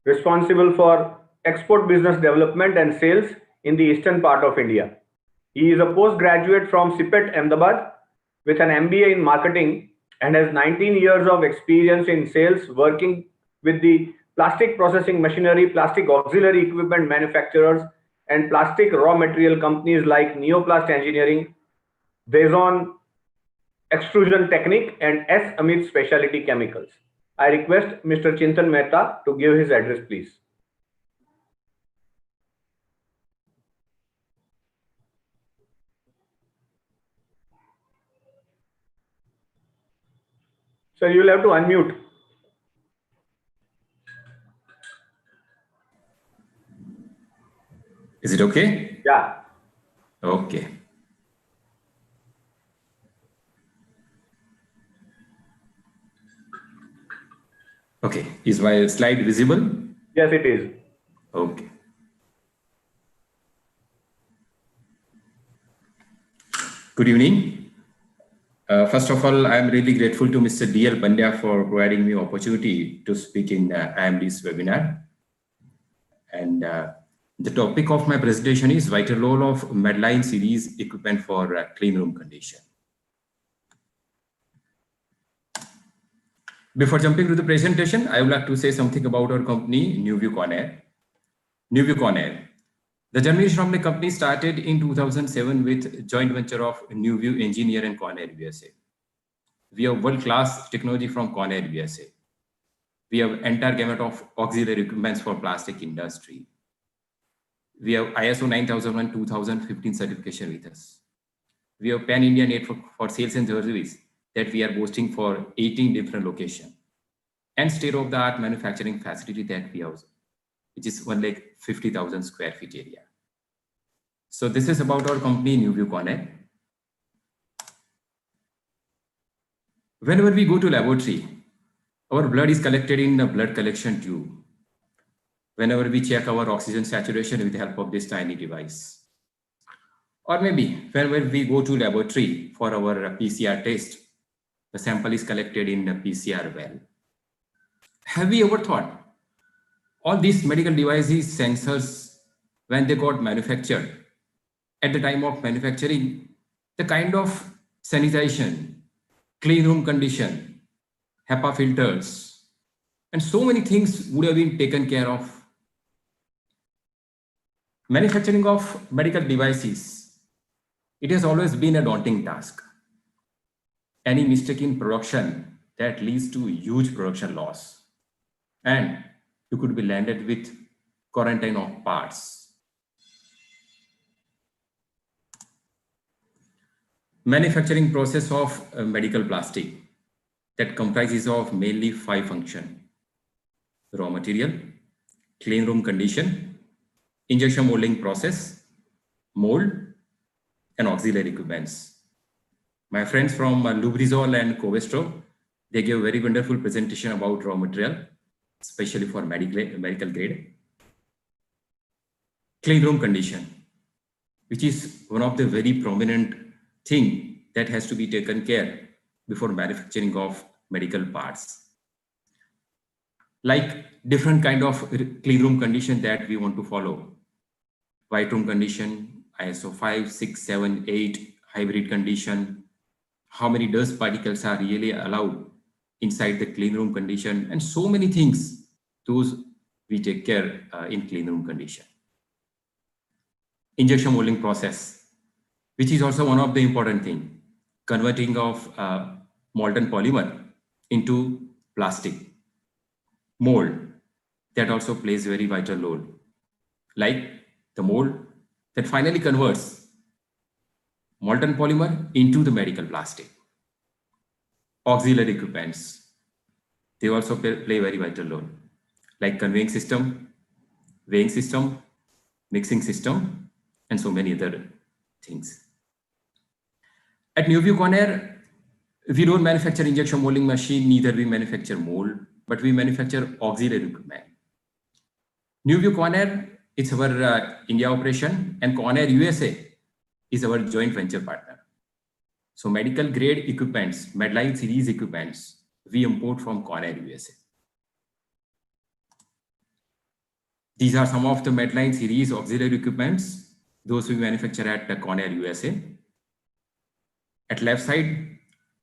A: responsible for export business development and sales in the eastern part of India. He is a postgraduate from CPET Ahmedabad with an MBA in marketing and has 19 years of experience in sales working with the plastic processing machinery, plastic auxiliary equipment manufacturers, and plastic raw material companies like Neoplast Engineering, Vaison Extrusion Technique, and S. Amit Specialty Chemicals. I request Mr. Chintan Mehta to give his address, please. Sir, you will have to unmute.
K: Is it okay?
A: Yeah.
K: Okay. Okay. Is my slide visible?
A: Yes, it is.
K: Okay. Good evening. First of all, I am really grateful to Mr. D.L. Pandya for providing me opportunity to speak in IMD's webinar. And the topic of my presentation is vital role of Medline series equipment for clean room condition. Before jumping to the presentation, I would like to say something about our company, Nuvu Conair. Nuvu Conair. The journey from the company started in 2007 with joint venture of Nuvu Engineer and Conair USA. We have world-class technology from Conair USA. We have entire gamut of auxiliary equipments for plastic industry. We have ISO 9001 2015 certification with us. We have pan-India network for sales and service that we are boasting for 18 different locations, and state-of-the-art manufacturing facility that we have, which is 50,000 square feet area. So this is about our company, Nuvu Conair. Whenever we go to laboratory, our blood is collected in a blood collection tube. Whenever we check our oxygen saturation with the help of this tiny device. Or maybe whenever we go to laboratory for our PCR test, the sample is collected in a PCR well. Have we ever thought all these medical devices, sensors, when they got manufactured, at the time of manufacturing, the kind of sanitization, clean room condition, HEPA filters, and so many things would have been taken care of. Manufacturing of medical devices, it has always been a daunting task. Any mistake in production that leads to huge production loss, and you could be landed with quarantine of parts. Manufacturing process of medical plastic that comprises of mainly 5 functions: raw material, clean room condition, injection molding process, mold, and auxiliary equipments. My friends from Lubrizol and Covestro, they gave a very wonderful presentation about raw material, especially for medical grade. Clean room condition, which is one of the very prominent thing that has to be taken care before manufacturing of medical parts. Like different kind of clean room condition that we want to follow. White room condition, ISO 5, 6, 7, 8, hybrid condition, how many dust particles are really allowed inside the clean room condition, and so many things, those we take care in clean room condition. Injection molding process, which is also one of the important things, converting of molten polymer into plastic, mold, that also plays very vital role, like the mold that finally converts molten polymer into the medical plastic. Auxiliary equipments, they also play very vital role, like conveying system, weighing system, mixing system, and so many other things. At Newview Conair, we don't manufacture injection molding machine, neither we manufacture mold, but we manufacture auxiliary equipment. Newview Conair, it's our India operation, and Conair USA is our joint venture partner. So medical grade equipments, Medline series equipments, we import from Conair USA. These are some of the Medline series auxiliary equipments, those we manufacture at Conair USA. At left side,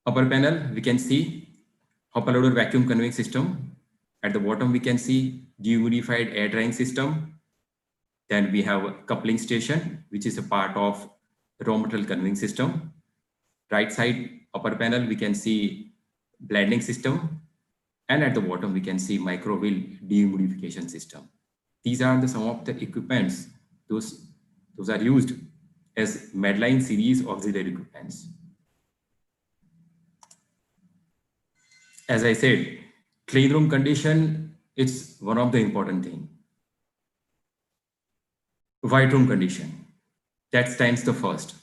K: upper panel, we can see hopper loader vacuum conveying system. At the bottom, we can see dehumidified air drying system. Then we have a coupling station, which is a part of raw material conveying system. Right side, upper panel, we can see blending system. And at the bottom, we can see microville dehumidification system. These are some of the equipments, those are used as Medline series auxiliary equipments. As I said, clean room condition, it's one of the important things. White room condition, that stands the first,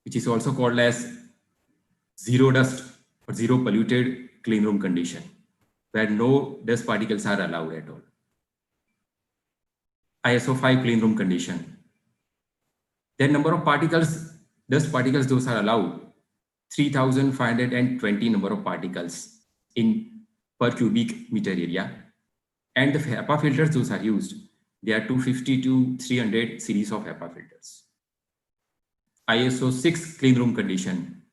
K: which is also called as zero dust or zero polluted clean room condition, where no dust particles are allowed at all. ISO 5 clean room condition. Then number of particles, dust particles, those are allowed 3,520 number of particles in per cubic meter area. And the HEPA filters, those are used. They are 250 to 300 series of HEPA filters. ISO 6 clean room condition,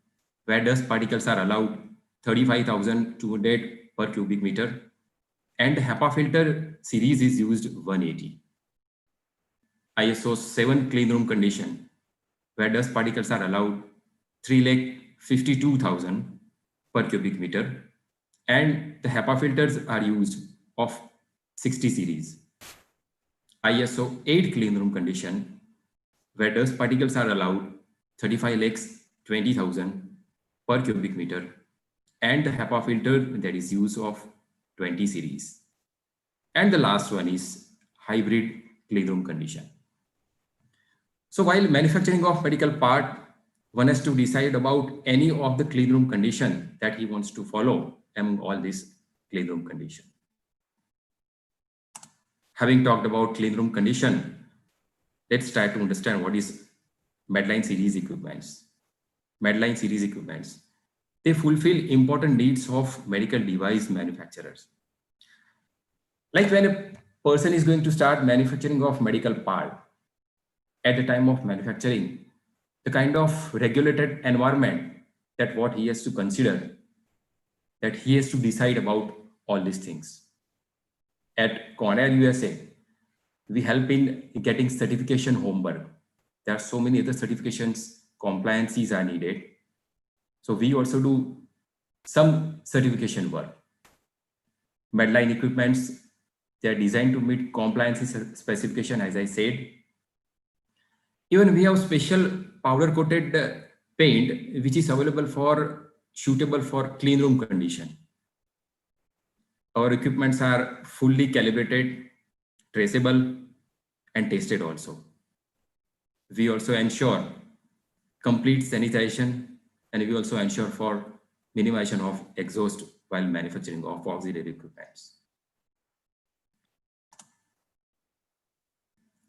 K: where dust particles are allowed 35,200 per cubic meter. And the HEPA filter series is used 180. ISO 7 clean room condition, where dust particles are allowed 3,52,000 per cubic meter. And the HEPA filters are used of 60 series. ISO 8 clean room condition, where dust particles are allowed 35,20,000 per cubic meter. And the HEPA filter that is used of 20 series. And the last one is hybrid clean room condition. So while manufacturing of medical part, one has to decide about any of the clean room condition that he wants to follow among all these clean room condition. Having talked about clean room condition, let's try to understand what is Medline series equipments. Medline series equipments, they fulfill important needs of medical device manufacturers. Like when a person is going to start manufacturing of medical part, at the time of manufacturing, the kind of regulated environment that what he has to consider, that he has to decide about all these things. At Conair USA, we help in getting certification homework. There are so many other certifications, compliances are needed. So we also do some certification work. Medline equipments, they are designed to meet compliance specification, as I said. Even we have special powder coated paint, which is available for suitable for clean room condition. Our equipments are fully calibrated, traceable, and tested also. We also ensure complete sanitization, and we also ensure for minimization of exhaust while manufacturing of auxiliary equipments.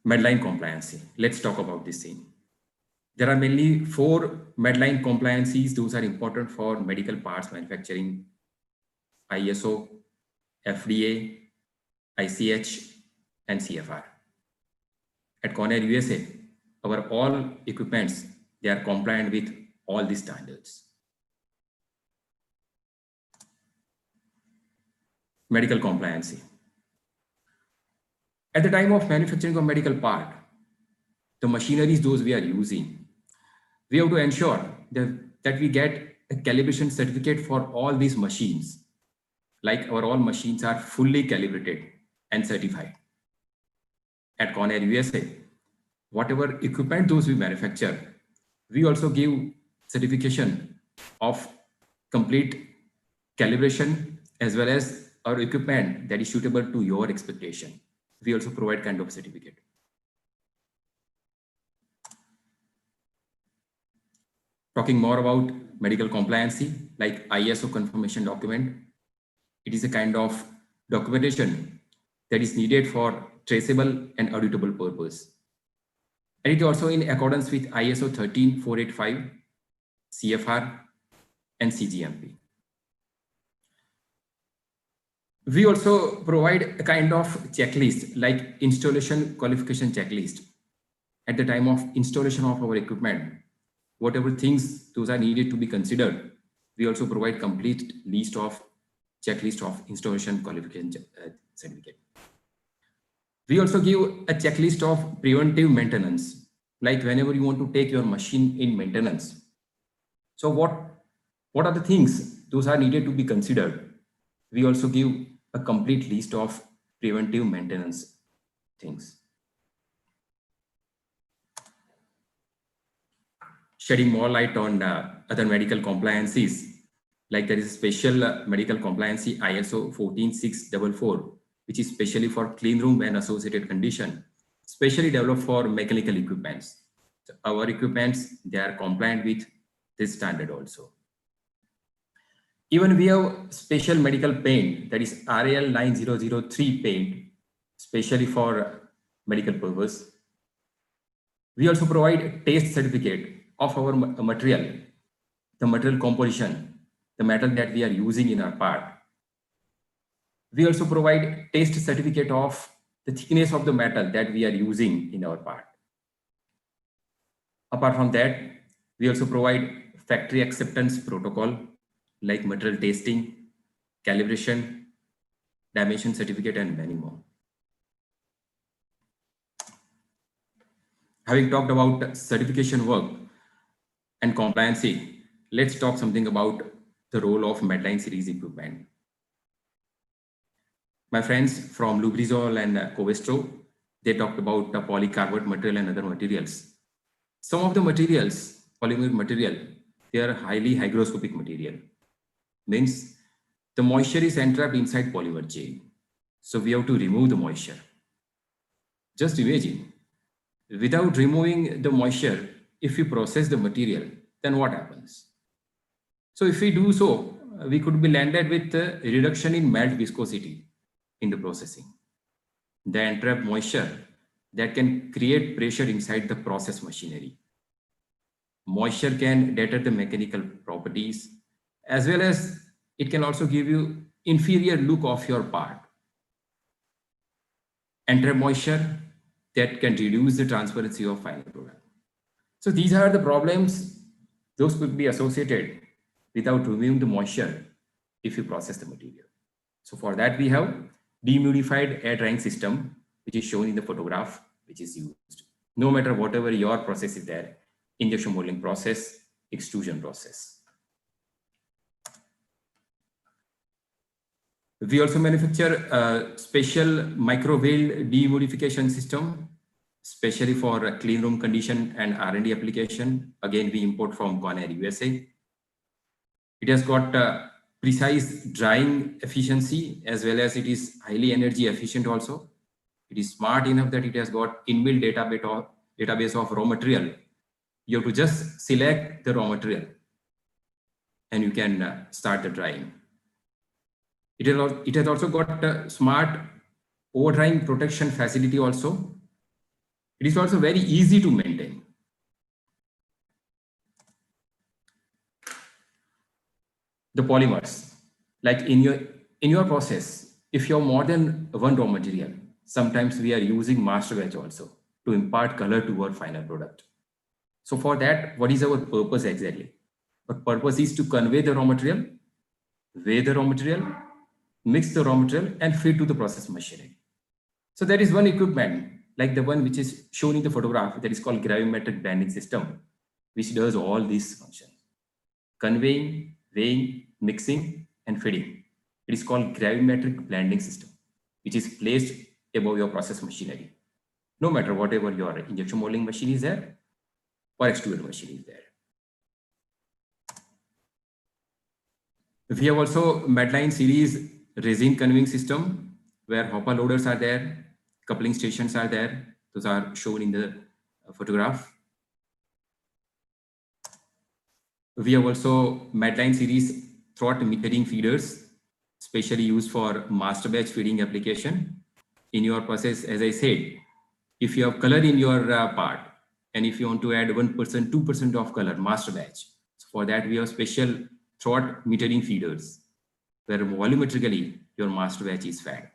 K: Medline compliancy. Let's talk about this thing. There are mainly 4 Medline compliances. Those are important for medical parts manufacturing: ISO, FDA, ICH, and CFR. At Conair USA, our all equipments, they are compliant with all these standards. Medical compliancy. At the time of manufacturing of medical part, the machineries those we are using, we have to ensure that we get a calibration certificate for all these machines. Like our all machines are fully calibrated and certified. At Conair USA, whatever equipment those we manufacture, we also give certification of complete calibration as well as our equipment that is suitable to your expectation. We also provide kind of certificate. Talking more about medical compliancy, like ISO confirmation document, it is a kind of documentation that is needed for traceable and auditable purpose. And it is also in accordance with ISO 13485, CFR, and CGMP. We also provide a kind of checklist, like installation qualification checklist. At the time of installation of our equipment, whatever things those are needed to be considered, we also provide complete checklist of installation qualification certificate. We also give a checklist of preventive maintenance, like whenever you want to take your machine in maintenance. So what are the things those are needed to be considered? We also give a complete list of preventive maintenance things. Shedding more light on other medical compliances, like there is a special medical compliancy ISO 14644, which is specially for clean room and associated condition, specially developed for mechanical equipments. So our equipments, they are compliant with this standard also. Even we have special medical paint, that is RAL 9003 paint, specially for medical purpose. We also provide taste certificate of our material, the material composition, the metal that we are using in our part. We also provide taste certificate of the thickness of the metal that we are using in our part. Apart from that, we also provide factory acceptance protocol, like material testing, calibration, dimension certificate, and many more. Having talked about certification work and compliancy, let's talk something about the role of Medline series equipment. My friends from Lubrizol and Covestro, they talked about the polycarbonate material and other materials. Some of the materials, polymeric material, they are highly hygroscopic material. Means the moisture is entrapped inside polymer chain. So we have to remove the moisture. Just imagine, without removing the moisture, if we process the material, then what happens? So if we do so, we could be landed with a reduction in melt viscosity in the processing. The entrapped moisture that can create pressure inside the process machinery. Moisture can deter the mechanical properties, as well as it can also give you inferior look of your part. Entrapped moisture that can reduce the transparency of final product. So these are the problems those could be associated without removing the moisture if you process the material. So for that we have dehumidified air drying system, which is shown in the photograph, which is used. No matter whatever your process is there, injection molding process, extrusion process. We also manufacture a special microvalve dehumidification system, especially for clean room condition and R&D application. Again, we import from Conair USA. It has got precise drying efficiency, as well as it is highly energy efficient also. It is smart enough that it has got inbuilt database of raw material. You have to just select the raw material and you can start the drying. It has also got a smart over-drying protection facility also. It is also very easy to maintain. The polymers, like in your process, if you have more than one raw material, sometimes we are using master batch also to impart color to our final product. So for that, what is our purpose exactly? Our purpose is to convey the raw material, weigh the raw material, mix the raw material, and feed to the process machinery. So there is one equipment, like the one which is shown in the photograph, that is called gravimetric blending system, which does all these functions: conveying, weighing, mixing, and feeding. It is called gravimetric blending system. which is placed above your process machinery, no matter whatever your injection molding machine is there or extruder machine is there. We have also Medline series resin conveying system where hopper loaders are there, coupling stations are there. Those are shown in the photograph. We have also Medline series throat metering feeders, specially used for master batch feeding application. In your process, as I said, if you have color in your part, and if you want to add 1%, 2% of color, master batch. So for that, we have special throat metering feeders, where volumetrically your master batch is fed.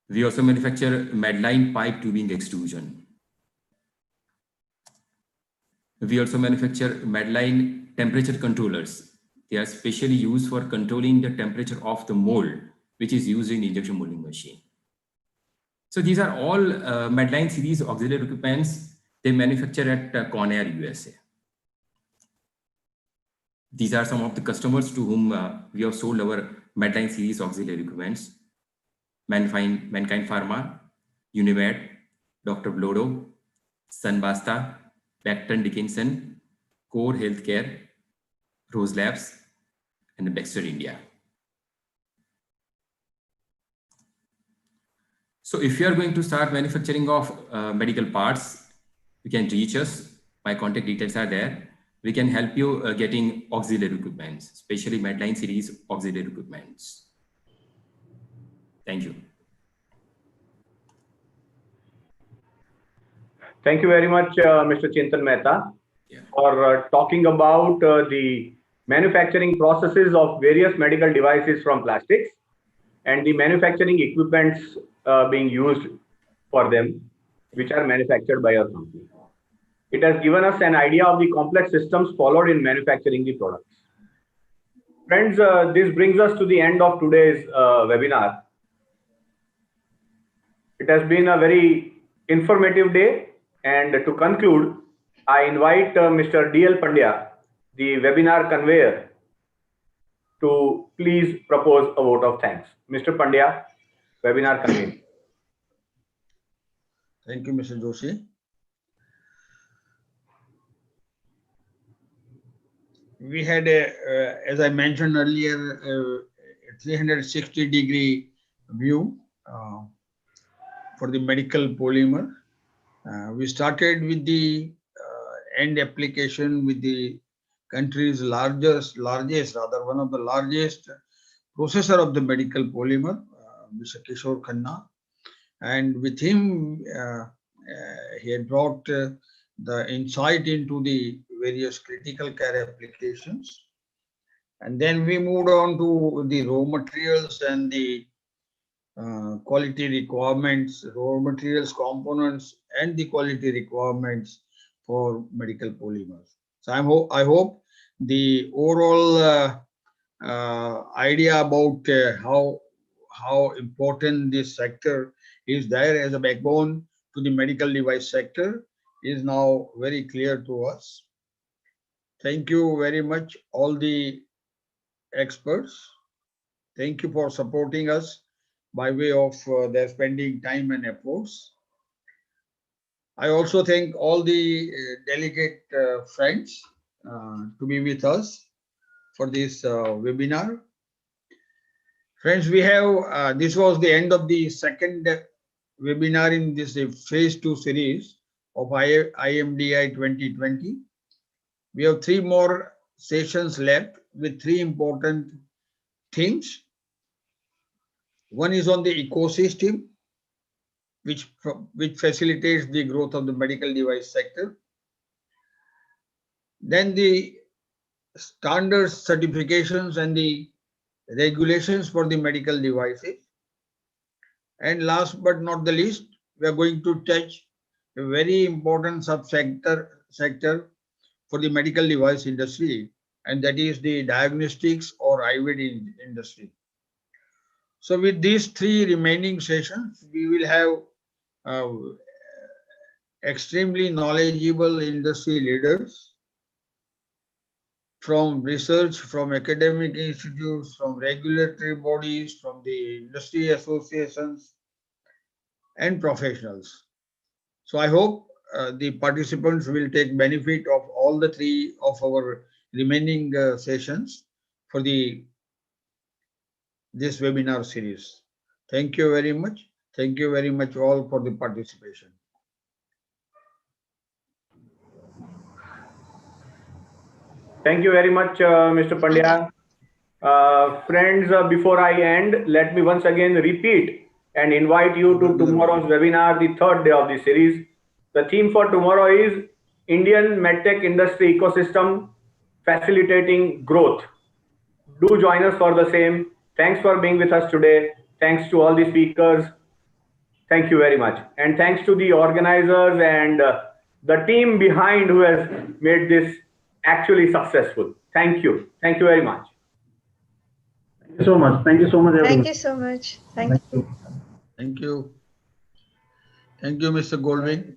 K: We also manufacture Medline pipe tubing extrusion. We also manufacture Medline temperature controllers. They are specially used for controlling the temperature of the mold, which is used in injection molding machine. So these are all Medline series auxiliary equipments they manufacture at Conair, USA. These are some of the customers to whom we have sold our Medline series auxiliary equipments. Mankind Pharma, Unimed, Dr. Blodo, Sunbasta, Becton Dickinson, Core Healthcare, Rose Labs, and Baxter India. So if you are going to start manufacturing of medical parts, you can reach us. My contact details are there. We can help you getting auxiliary equipments, especially Medline series auxiliary equipments. Thank you.
A: Thank you very much, Mr. Chintan Mehta, for talking about the manufacturing processes of various medical devices from plastics and the manufacturing equipments being used for them, which are manufactured by our company. It has given us an idea of the complex systems followed in manufacturing the products. Friends, this brings us to the end of today's webinar. It has been a very informative day. And to conclude, I invite Mr. D.L. Pandya, the webinar conveyor, to please propose a vote of thanks. Mr. Pandya, webinar conveyor.
E: Thank you, Mr. Joshi. We had, as I mentioned earlier, a 360-degree view for the medical polymer. We started with the end application with the country's largest, rather one of the largest processor of the medical polymer, Mr. Kishore Khanna. And with him, he had brought the insight into the various critical care applications. And then we moved on to the raw materials and the quality requirements, raw materials, components, and the quality requirements for medical polymers. So I hope the overall idea about how important this sector is there as a backbone to the medical device sector is now very clear to us. Thank you very much, all the experts. Thank you for supporting us by way of their spending time and efforts. I also thank all the delegate friends to be with us for this webinar. Friends, we have, this was the end of the second webinar in this phase 2 series of IMDI 2020. We have 3 more sessions left with 3 important themes. One is on the ecosystem, which facilitates the growth of the medical device sector. Then the standards, certifications, and the regulations for the medical devices. And last but not the least, we are going to touch a very important subsector for the medical device industry, and that is the diagnostics or IVD industry. So with these 3 remaining sessions, we will have extremely knowledgeable industry leaders, from research, from academic institutes, from regulatory bodies, from the industry associations, and professionals. So I hope the participants will take benefit of all the three of our remaining sessions for this webinar series. Thank you very much. Thank you very much all for the participation.
A: Thank you very much, Mr. Pandya. Friends, before I end, let me once again repeat and invite you to tomorrow's webinar, the third day of the series. The theme for tomorrow is Indian medtech industry ecosystem facilitating growth. Do join us for the same. Thanks for being with us today. Thanks to all the speakers. Thank you very much. And thanks to the organizers and the team behind who has made this actually successful. Thank you. Thank you very much.
D: Thank you so much. Thank you so much, everyone.
L: Thank you so much. Thank you.
E: Thank you. Thank you, Mr. Godwin.